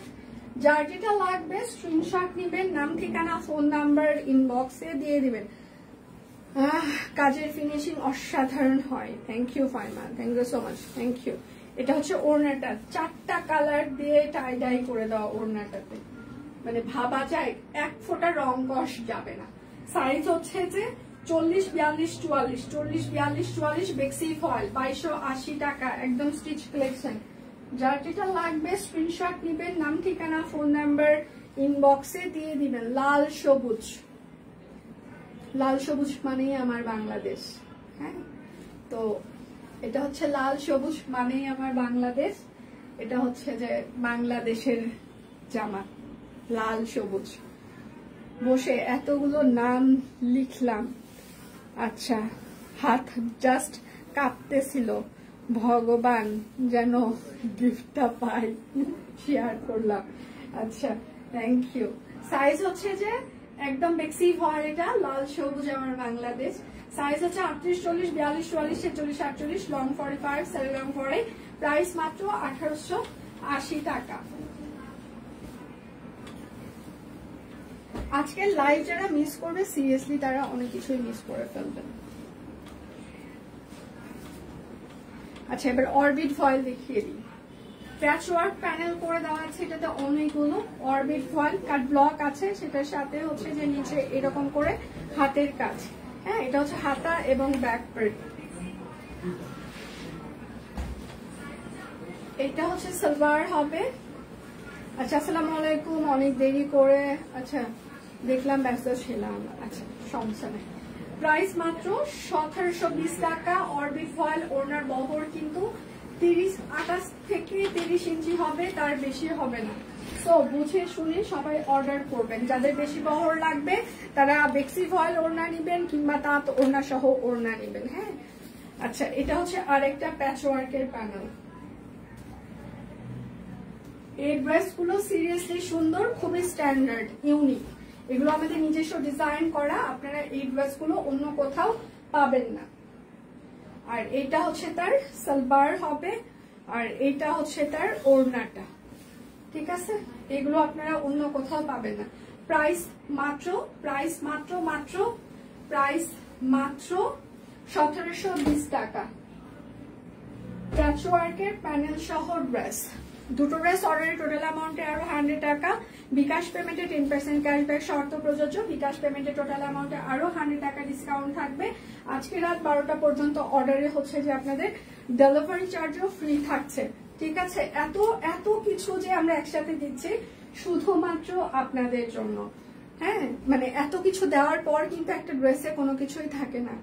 যার যেটা লাগবে স্ক্রিনশট নিবেন, নাম ঠিকানা ফোন নাম্বার ইনবক্সে দিয়ে দিবেন। কাজের ফিনিশিং অসাধারণ হয়, thank you Faima, thank you so much, thank you. এটা হচ্ছে ওড়নাটা, 4টা কালার দিয়ে টাই ডাই করে দেওয়া ওড়নাটাতে, মানে ভাবা যায় এক ফোঁটা রং কষ যাবে না। সাইজ হচ্ছে যে 40, 42, 44, 40, 42, 44, বেক্সি ফয়েল, 2280 টাকা, একদম স্টিচ কালেকশন। যার যেটা লাগবে স্ক্রিনশট নিবেন, নাম ঠিকানা ফোন নাম্বার ইনবক্সে দিয়ে দিবেন। লাল সবুজ, লাল সবুজ মানেই আমার বাংলাদেশ, হ্যাঁ, তো এটা হচ্ছে লাল সবুজ মানেই আমার বাংলাদেশ। এটা হচ্ছে যে বাংলাদেশের জামা, লাল সবুজ। বসে এতগুলো নাম লিখলাম, আচ্ছা হাত জাস্ট কাঁপতেছিল, ভগবান যেন গিফটটা পাই, শেয়ার করলাম। আচ্ছা, থ্যাংক ইউ। সাইজ হচ্ছে যে একদম বেক্সি ভয়েল, এটা লাল সবুজ আমার বাংলাদেশ। সাইজ হচ্ছে 38, 40, 42, 44, 46, 48, লং 45, সেলি লং 40। প্রাইস মাত্র 1880 টাকা। আজকের লাইভ যারা মিস করবে সিরিয়াসলি তারা অনেক কিছুই মিস করে ফেলবেন। আচ্ছা, এবার অরবিট ফয়েল দেখিয়ে দিই। প্যাচ ওয়ার্ক প্যানেল করে দেওয়া আছে, এটাতে অনেকগুলো অরবিট ফয়েল, কাট ব্লক আছে, সেটার সাথে হচ্ছে যে নিচে এরকম করে হাতের কাজ, হ্যাঁ, এটা হচ্ছে হাতা এবং ব্যাক পার্ট। এটা হচ্ছে সালোয়ার হবে। আচ্ছা, আসসালামু আলাইকুম, অনেক দেরি করে আচ্ছা দেখলাম, ব্যস্ত ছিলাম, আচ্ছা সমস্যা নেই। প্রাইস মাত্র 1720 টাকা। অরবিট ফয়েল, ওড়নার বহর কিন্তু 28 থেকে 30 ইঞ্চি হবে, তার বেশি হবে না। তো বুঝে শুনে সবাই অর্ডার করবেন। যাদের বেশি বহর লাগবে তারা বেক্সি ফয়েল ওড়না নিবেন, কিংবা তাঁত ওড়না সহ ওড়না নিবেন, হ্যাঁ। আচ্ছা, এটা হচ্ছে আরেকটা প্যাচ ওয়ার্কের প্যানেল। এই ড্রেসগুলো সিরিয়াসলি সুন্দর, খুবই স্ট্যান্ডার্ড, ইউনিক। এগুলো আমাদের নিজস্ব ডিজাইন করা, আপনারা এই ড্রেসগুলো অন্য কোথাও পাবেন না। আর এটা হচ্ছে তার সালোয়ার হবে, আর এটা হচ্ছে তার ওড়নাটা, ঠিক আছে। এগুলো আপনারা অন্য কোথাও পাবেন না। প্রাইস মাত্র 1720 টাকা। প্যাচ ওয়ার্কের প্যানেল সহ ড্রেস, দুটো ড্রেস অর্ডারে টোটাল অ্যামাউন্টে আরো 100 টাকা। বিকাশ পেমেন্টে 10% ক্যাশব্যাক শর্ত প্রযোজ্য। বিকাশ পেমেন্টে টোটাল অ্যামাউন্টে আরো 100 টাকা ডিসকাউন্ট থাকবে। আজকে রাত 12টা পর্যন্ত অর্ডারে হচ্ছে যে আপনাদের ডেলিভারি চার্জও ফ্রি থাকছে, ঠিক আছে। এত কিছু যে আমরা একসাথে দিচ্ছি শুধুমাত্র আপনাদের জন্য, হ্যাঁ, মানে এত কিছু দেওয়ার পর কিন্তু একটা ড্রেসে কোনো কিছুই থাকে না,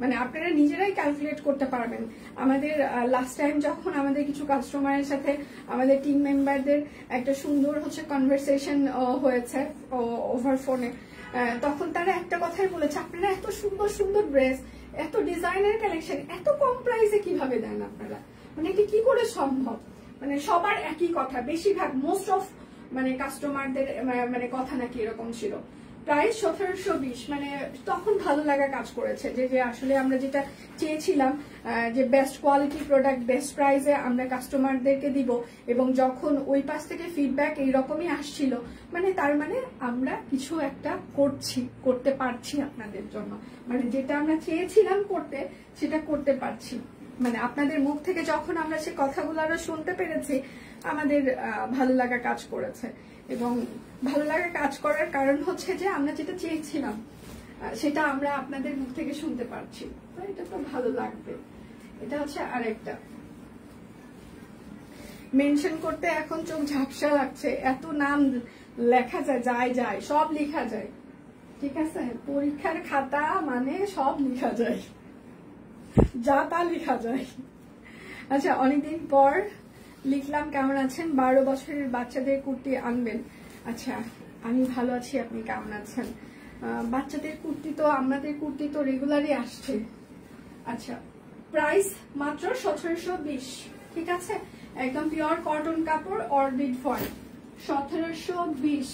মানে আপনারা নিজেরাই ক্যালকুলেট করতে পারবেন। আমাদের লাস্ট টাইম যখন আমাদের কিছু কাস্টমারের সাথে আমাদের টিম মেম্বারদের একটা সুন্দর হচ্ছে কনভারসেশন হয়েছে ওভার ফোনে, তখন তারা একটা কথাই বলেছে, আপনারা এত সুন্দর সুন্দর ড্রেস, এত ডিজাইনার কালেকশন এত কম প্রাইসে কিভাবে দেন আপনারা, মানে এটা কি করে সম্ভব। মানে সবার একই কথা, বেশিরভাগ মোস্ট অফ মানে কাস্টমারদের মানে কথা নাকি এরকম ছিল। প্রাইস 1720, মানে তখন ভালো লাগা কাজ করেছে যে আসলে আমরা যেটা চেয়েছিলাম যে বেস্ট কোয়ালিটি প্রোডাক্ট বেস্ট প্রাইসে আমরা কাস্টমারদেরকে দিব, এবং যখন ওই পাশ থেকে ফিডব্যাক এইরকমই আসছিল, মানে তার মানে আমরা কিছু একটা করতে পারছি আপনাদের জন্য, মানে যেটা আমরা চেয়েছিলাম করতে সেটা করতে পারছি। মানে আপনাদের মুখ থেকে যখন আমরা সেই কথাগুলো আরো শুনতে পেরেছি, আমাদের ভালো লাগা কাজ করেছে। এবং ভালো লাগা কাজ করার কারণ হচ্ছে যে আমরা যেটা চেয়েছিলাম সেটা আমরা আপনাদের মুখ থেকে শুনতে পারছি, এটা তো ভালো লাগবে। এটা হচ্ছে আরেকটা মেনশন করতে এখন চোখ ঝাপসা লাগছে, এত নাম লেখা যায় সব লেখা যায়, ঠিক আছে, পরীক্ষার খাতা মানে সব লেখা যায়, যা তা লেখা যায়। আচ্ছা, অনেকদিন পর লিখলাম কেমন আছেন, 12 বছরের বাচ্চাদের কুর্তি আনবেন। আচ্ছা, আমি ভালো আছি, আপনি কেমন আছেন? বাচ্চাদের কুর্তি তো আমাদের কুর্তি তো রেগুলারই আসছে। আচ্ছা, প্রাইস মাত্র 1720, ঠিক আছে, একদম পিওর কটন কাপড় অর্বিট ফয়েল, 1720।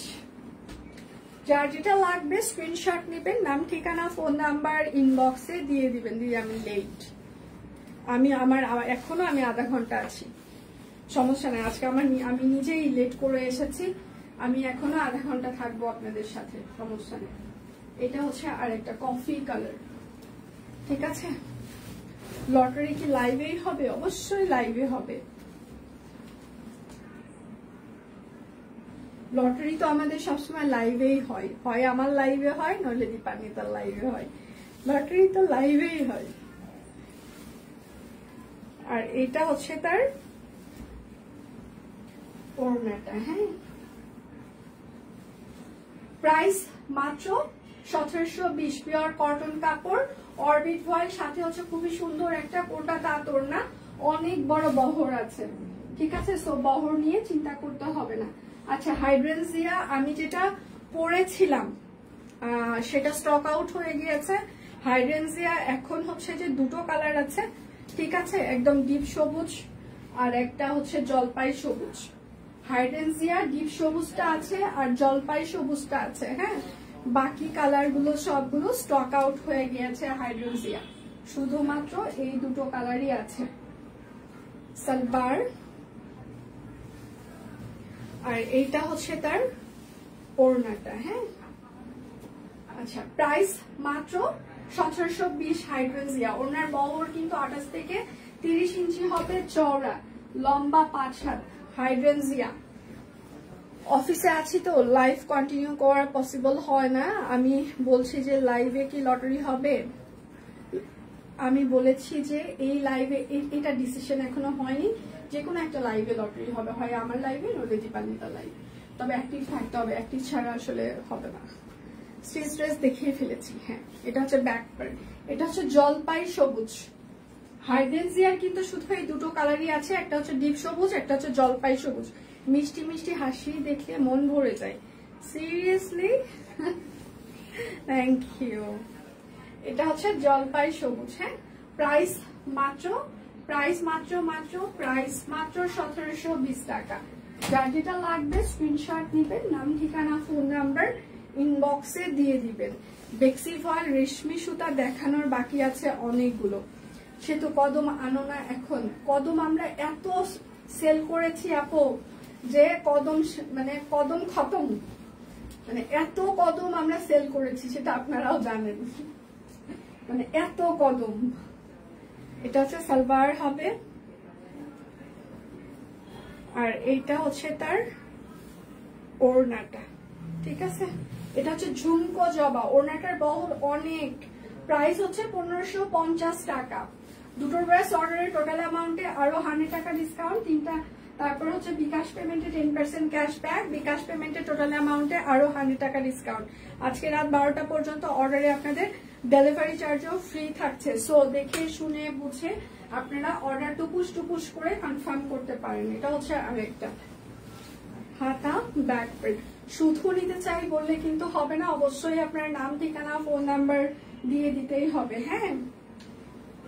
যার যেটা লাগবে স্ক্রিনশট নেবেন, নাম ঠিকানা ফোন নাম্বার ইনবক্সে দিয়ে দিবেন। দিদি আমি লেট, আমি এখনো আধা ঘন্টা আছি, সমস্যা নাই। আজকে আমি নিজেই লেট করে এসেছি, আমি এখনো আধা ঘন্টা থাকবো আপনাদের সাথে, সমস্যা নেই। এটা হচ্ছে আরেকটা কফি কালার, ঠিক আছে। লটারি কি লাইভেই হবে? অবশ্যই লাইভে হবে। লটারি তো আমাদের সবসময় লাইভেই হয়, হয় আমার লাইভে হয়, নইলে দীপান্বিতার লাইভে হয়, লটারি তো লাইভেই হয়। আর এটা হচ্ছে তার ওড়নাটা, হ্যাঁ, প্রাইস মাত্র 1720, পিওর কটন কাপড় অরবিট ভয়েল, সাথে হচ্ছে খুবই সুন্দর একটা কোটা তাঁত ওড়না, অনেক বড় বহর আছে, ঠিক আছে, সো বহর নিয়ে চিন্তা করতে হবে না। আচ্ছা, হাইড্রেনজিয়া আমি যেটা পরেছিলাম সেটা স্টক আউট হয়ে গিয়েছে। হাইড্রেনজিয়া এখন হচ্ছে যে দুটো কালার আছে, ঠিক আছে, একদম ডিপ সবুজ আর একটা হচ্ছে জলপাই সবুজ। হাইড্রেনজিয়া ডিপ সবুজটা আছে আর জলপাই সবুজটা আছে, হ্যাঁ, বাকি কালার গুলো সবগুলো স্টক আউট হয়ে গিয়েছে হাইড্রেনজিয়া, শুধুমাত্র এই দুটো কালারই আছে। সালবার, আর এইটা হচ্ছে তার ওড়নাটা, হ্যাঁ। আচ্ছা, প্রাইস মাত্র 1720 হাইড্রেনজিয়া। ওড়নার বহর কিন্তু 28 থেকে 30 ইঞ্চি হবে, চওড়া, লম্বা 5 হাত, হাইড্রেনজিয়া। অফিসে আছি তো লাইভ কন্টিনিউ করা পসিবল হয় না, আমি বলছি যে লাইভে কি লটারি হবে। আমি বলেছি যে এই লাইভে, এটা ডিসিশন এখনো হয়নি, যে কোনো একটা লাইভে লটারি হবে, হয় আমার লাইভে নইলে দীপান্বিতার লাইভ, তবে অ্যাক্টিভ থাকতে হবে, অ্যাক্টিভ ছাড়া আসলে হবে না। স্ট্রেস ড্রেস দেখিয়ে ফেলেছি, হ্যাঁ, এটা হচ্ছে ব্যাক পার্ট, এটা হচ্ছে জলপাই সবুজ। হাইড্রেনজিয়ার কিন্তু শুধু এই দুটো কালারই আছে, একটা হচ্ছে ডিপ সবুজ, একটা হচ্ছে জলপাই সবুজ। মিষ্টি মিষ্টি হাসি দেখলে মন ভরে যায়, সিরিয়াসলি, থ্যাংক ইউ। এটা হচ্ছে জলপাই সবুজ, হ্যাঁ, প্রাইস মাত্র 1720 টাকা। যার যেটা লাগবে স্ক্রিনশট নিবেন, নাম ঠিকানা ফোন নাম্বার ইনবক্সে দিয়ে দিবেন। বেক্সি ফয়েল রেশমি সুতা দেখানোর বাকি আছে অনেকগুলো, সে তো কদম আনো না এখন। কদম আমরা এত সেল করেছি আপু যে কদম খতম, মানে এত কদম আমরা সেল করেছি, সেটা আপনারাও জানেন, মানে এত কদম। এটা হচ্ছে সালবার হবে, আর এইটা হচ্ছে তার ওড়নাটা, ঠিক আছে। এটা হচ্ছে ঝুমকো জবা, ওড়নাটার বহর অনেক, প্রাইস হচ্ছে 1550 টাকা। দুটো ড্রেস অর্ডারের টোটাল অ্যামাউন্টে আরো 100 টাকা ডিসকাউন্ট, তিনটা তারপর হচ্ছে বিকাশ পেমেন্টে 10% ক্যাশব্যাক, বিকাশ পেমেন্টে টোটাল অ্যামাউন্টে আরো 100 টাকা ডিসকাউন্ট। আজকে রাত 12টা পর্যন্ত অর্ডারে আপনাদের ডেলিভারি চার্জও ফ্রি থাকছে। সো দেখে শুনে বুঝে আপনারা অর্ডার টুপুস করে কনফার্ম করতে পারেন। এটা হচ্ছে আরেকটা হাতা ব্যাক প্রিন্ট। শুধু নিতে চাই বললে কিন্তু হবে না, অবশ্যই আপনার নাম ঠিকানা ফোন নাম্বার দিয়ে দিতেই হবে। হ্যাঁ,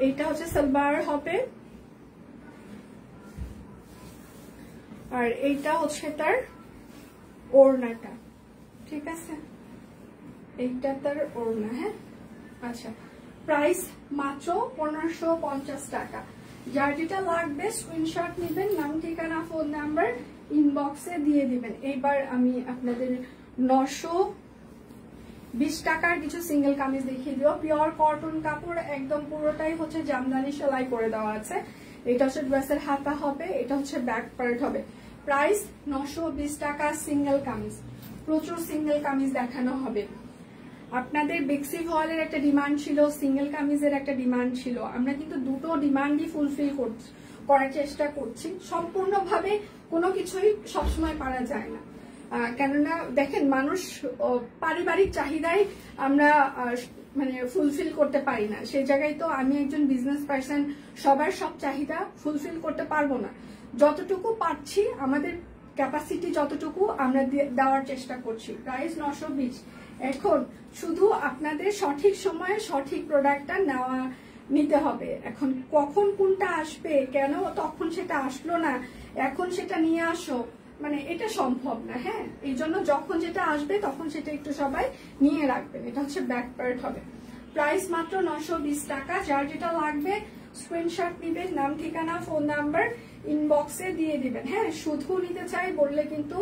এইটা হচ্ছে সালোয়ার হবে, আর এইটা হচ্ছে তার ওড়নাটা। ঠিক আছে, এইটা তার ওড়না। হ্যাঁ, আচ্ছা, প্রাইস মাত্র 1550 টাকা। যার যেটা লাগবে স্ক্রিনশট নেবেন, নাম ঠিকানা ফোন নাম্বার ইনবক্সে দিয়ে দিবেন। এইবার আমি আপনাদের 920 টাকার কিছু সিঙ্গেল কামিজ দেখিয়ে দিব। পিওর কটন কাপড়, একদম পুরোটাই হচ্ছে জামদানি সেলাই করে দেওয়া আছে। এটা হচ্ছে ড্রেসের হাতা হবে, এটা হচ্ছে ব্যাক পার্ট হবে। প্রাইস 920 টাকা সিঙ্গেল কামিজ। প্রচুর সিঙ্গেল কামিজ দেখানো হবে। আপনাদের বেক্সি ভয়েলের একটা ডিমান্ড ছিল, সিঙ্গেল কামিজের একটা ডিমান্ড ছিল। আমরা কিন্তু দুটো ডিমান্ডই ফুলফিল করার চেষ্টা করছি। সম্পূর্ণভাবে কোনো কিছুই সবসময় পারা যায় না, কেননা দেখেন মানুষ পারিবারিক চাহিদাই আমরা মানে ফুলফিল করতে পারি না। সেই জায়গায় তো আমি একজন বিজনেস পার্সন, সবার সব চাহিদা ফুলফিল করতে পারবো না। যতটুকু পারছি, আমাদের ক্যাপাসিটি যতটুকু আমরা দেওয়ার চেষ্টা করছি। প্রাইস 920। এখন শুধু আপনাদের সঠিক সময়ে সঠিক প্রোডাক্টটা নিতে হবে। এখন কখন কোনটা আসবে, কেন তখন সেটা আসলো না, এখন সেটা নিয়ে আসো, মানে এটা সম্ভব না। হ্যাঁ, এই জন্য যখন যেটা আসবে তখন সেটা একটু সবাই নিয়ে রাখবেন। এটা হচ্ছে ব্যাক পার্ট হবে। প্রাইস মাত্র 920 টাকা। যার যেটা লাগবে স্ক্রিনশট নিবেন, নাম ঠিকানা ফোন নাম্বার ইনবক্সে দিয়ে দিবেন। হ্যাঁ, শুধু নিতে চাই বললে কিন্তু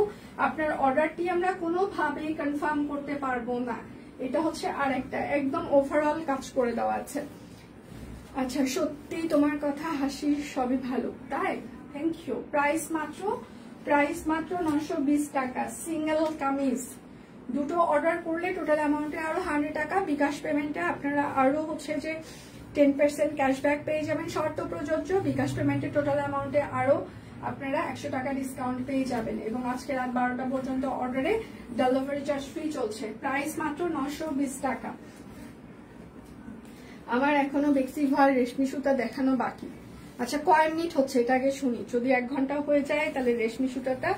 আপনার অর্ডারটি আমরা কোনোভাবেই কনফার্ম করতে পারবো না। এটা হচ্ছে আরেকটা একদম ওভারঅল কাজ করে দেওয়া আছে। আচ্ছা, সত্যি তোমার কথা হাসি সবই ভালো, তাই থ্যাংক ইউ। প্রাইস মাত্র 920 টাকা সিঙ্গেল কামিজ। দুটো অর্ডার করলে টোটাল অ্যামাউন্টে আরো 100 টাকা, বিকাশ পেমেন্টে আপনারা আরো হচ্ছে যে 10% ক্যাশব্যাক পেয়ে যাবেন, শর্ত প্রযোজ্য। বিকাশ পেমেন্টে টোটাল অ্যামাউন্টে আরো আপনারা 100 টাকা ডিসকাউন্ট পেয়ে যাবেন। এবং আজকে রাত 12টা পর্যন্ত অর্ডারে ডেলিভারি চার্জ ফ্রি চলছে। প্রাইস মাত্র 920 টাকা। আমার এখনো বেক্সি ভয়েল রেশমি সুতা দেখানো বাকি। আচ্ছা, কয় মিনিট হচ্ছে এটা আগে শুনি। যদি 1 ঘন্টা হয়ে যায় তাহলে রেশমি সুতাটা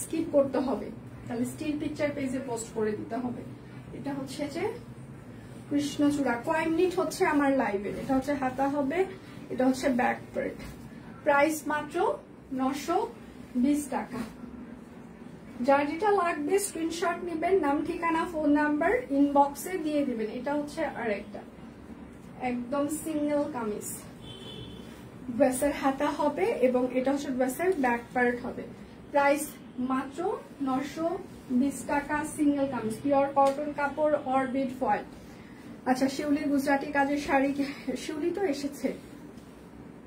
স্কিপ করতে হবে, তাহলে স্টিল পিকচার পেজে পোস্ট করে দিতে হবে। এটা হচ্ছে যে কৃষ্ণচূড়া। কয় মিনিট হচ্ছে আমার লাইভে। এটা হচ্ছে হাতা হবে, এটা হচ্ছে ব্যাক পার্ট। প্রাইস মাত্র 920 টাকা। যার যেটা লাগবে স্ক্রিনশট নেবেন, নাম ঠিকানা ফোন নাম্বার ইনবক্সে দিয়ে দিবেন। এটা হচ্ছে আরেকটা একদম সিঙ্গেল কামিজ। ড্রেসের হাতা হবে এবং এটা হচ্ছে ড্রেসের ব্যাক পার্ট হবে। প্রাইস মাত্র 920 টাকা সিঙ্গেল কামিজ। পিওর কটন কাপড় অরবিট ফয়েল। আচ্ছা, শিউলি গুজরাটি কাজের শাড়ি। শিউলি তো এসেছে,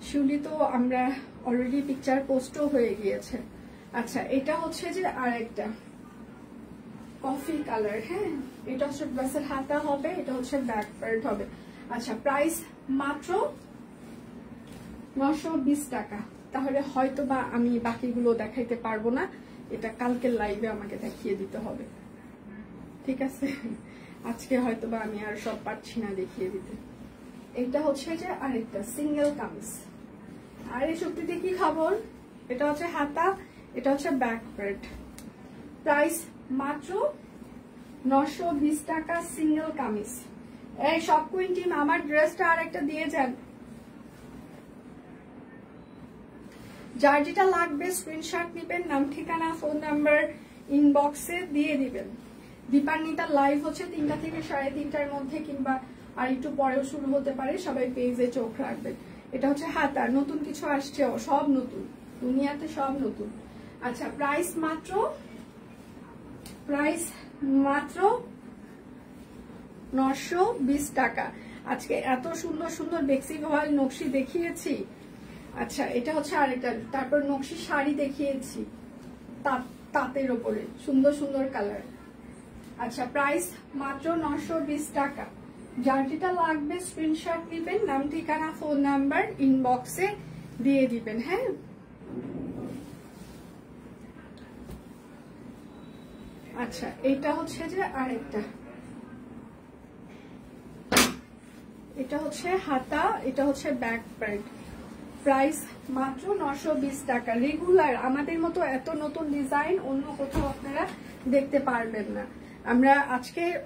শিউলি তো আমরা অলরেডি পিকচার পোস্টও হয়ে গিয়েছে। আচ্ছা, এটা হচ্ছে যে আরেকটা কফি কালার। হ্যাঁ, এটা হচ্ছে ড্রেসের হাতা হবে, এটা হচ্ছে ব্যাক পার্ট হবে। আচ্ছা, প্রাইস মাত্র 920 টাকা। তাহলে হয়তো বা আমি বাকিগুলো দেখাইতে পারবো না, এটা কালকের লাইভে আমাকে দেখিয়ে দিতে হবে। ঠিক আছে, আজকে হয়তো বা আমি আর সব পারছি না দেখিয়ে দিতে। এটা হচ্ছে যে আরেকটা সিঙ্গেল কামিজ। আর এই শক্তিতে কি খবর? এটা হচ্ছে হাতা, এটা হচ্ছে ব্যাক পার্ট। প্রাইস মাত্র 920 টাকা সিঙ্গেল কামিজ। এই সব কুইন টিম আমার ড্রেসটা আরেকটা দিয়ে যান। যার যেটা লাগবে স্ক্রিনশট নেবেন, নাম ঠিকানা ফোন নাম্বার ইনবক্সে দিয়ে দিবেন। দীপান্বিতার লাইভ হচ্ছে 3টা থেকে 3:30টার মধ্যে, কিংবা আর একটু পরেও শুরু হতে পারে। সবাই পেজে চোখ রাখবেন। এটা হচ্ছে হাতা, নতুন কিছু আসছে, সব নতুন, দুনিয়াতে সব নতুন। আচ্ছা, প্রাইস মাত্র 920 টাকা। আজকে এত সুন্দর সুন্দর বেক্সি ভয়েল নকশি দেখিয়েছি। আচ্ছা, এটা হচ্ছে আরেকটা, তারপর নকশি শাড়ি দেখিয়েছি তাঁতের ওপরে, সুন্দর সুন্দর কালার। আচ্ছা, প্রাইস মাত্র 920 টাকা। যার যেটা লাগবে স্ক্রিনশট নেবেন, নাম ঠিকানা ফোন নাম্বার ইনবক্সে দিয়ে দিবেন। হ্যাঁ, আচ্ছা এটা হচ্ছে যে আরেকটা, এটা হচ্ছে হাতা, এটা হচ্ছে ব্যাক পার্ট। প্রাইস মাত্র 920 টাকা। রেগুলার আমাদের মতো এত নতুন ডিজাইন অন্য কোথাও আপনারা দেখতে পারবেন না। আমরা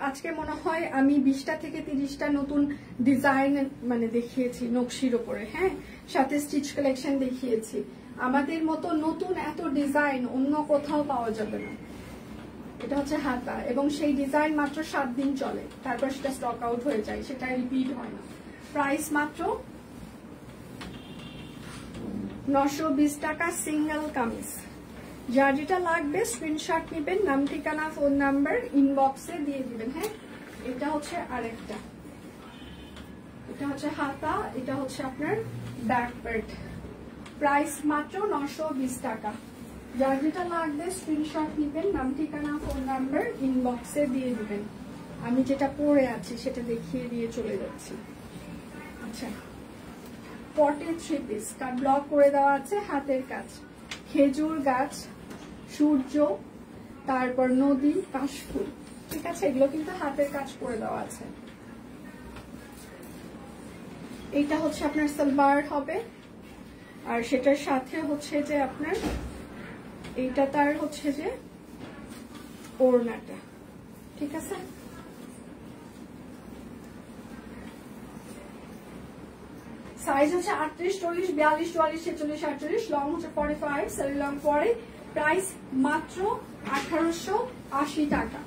আজকে মনে হয় আমি 20টা থেকে 30টা নতুন ডিজাইন মানে দেখিয়েছি নকশির উপরে। হ্যাঁ, সাথে স্টিচ কালেকশন দেখিয়েছি। আমাদের মতো নতুন এত ডিজাইন অন্য কোথাও পাওয়া যাবে না। এটা হচ্ছে হাতা, এবং সেই ডিজাইন মাত্র 7 দিন চলে, তারপর সেটা স্টক আউট হয়ে যায়, সেটা রিপিট হয় না। প্রাইস মাত্র 920 টাকা সিঙ্গেল কামিজ। যার যেটা লাগবে স্ক্রিনশট নেবেন, নাম ঠিকানা ফোন নাম্বার ইনবক্সে দিয়ে দিবেন। হ্যাঁ, এটা হচ্ছে আরেকটা, এটা হচ্ছে হাতা, এটা হচ্ছে আপনার ব্যাক পার্ট। প্রাইস মাত্র 920 টাকা। যার যেটা লাগবে স্ক্রিনশট নেবেন, নাম ঠিকানা ফোন নাম্বার ইনবক্সে দিয়ে দিবেন। আমি যেটা পরে আছি সেটা দেখিয়ে দিয়ে চলে যাচ্ছি। আচ্ছা, পটে 3 পিস কাট ব্লক করে দেওয়া আছে, হাতের কাজ, খেজুর গাছ, সূর্য, তারপর নদী, কাশফুল। ঠিক আছে, এগুলো কিন্তু হাতের কাজ করে দেওয়া আছে। এইটা হচ্ছে আপনার সালবার হবে, আর সেটার সাথে হচ্ছে যে আপনার এইটা তার হচ্ছে যে ওড়নাটা। ঠিক আছে, সাইজ হচ্ছে 38, 40, 42, 44, 46, 48, লং হচ্ছে 45, সেল লং পরে। প্রাইস মাত্র 1880 টাকা।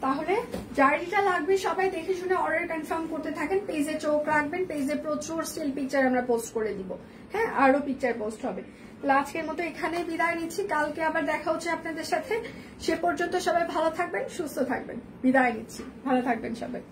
তাহলে যার যেটা লাগবে সবাই দেখে শুনে অর্ডার কনফার্ম করতে থাকেন। পেজে চোখ রাখবেন, পেজে প্রচুর স্টিল পিকচার আমরা পোস্ট করে দিব। হ্যাঁ, আরো পিকচার পোস্ট হবে। আজকের মতো এখানে বিদায় নিচ্ছি, কালকে আবার দেখা হচ্ছে আপনাদের সাথে। সে পর্যন্ত সবাই ভালো থাকবেন, সুস্থ থাকবেন। বিদায় নিচ্ছি, ভালো থাকবেন সবাই।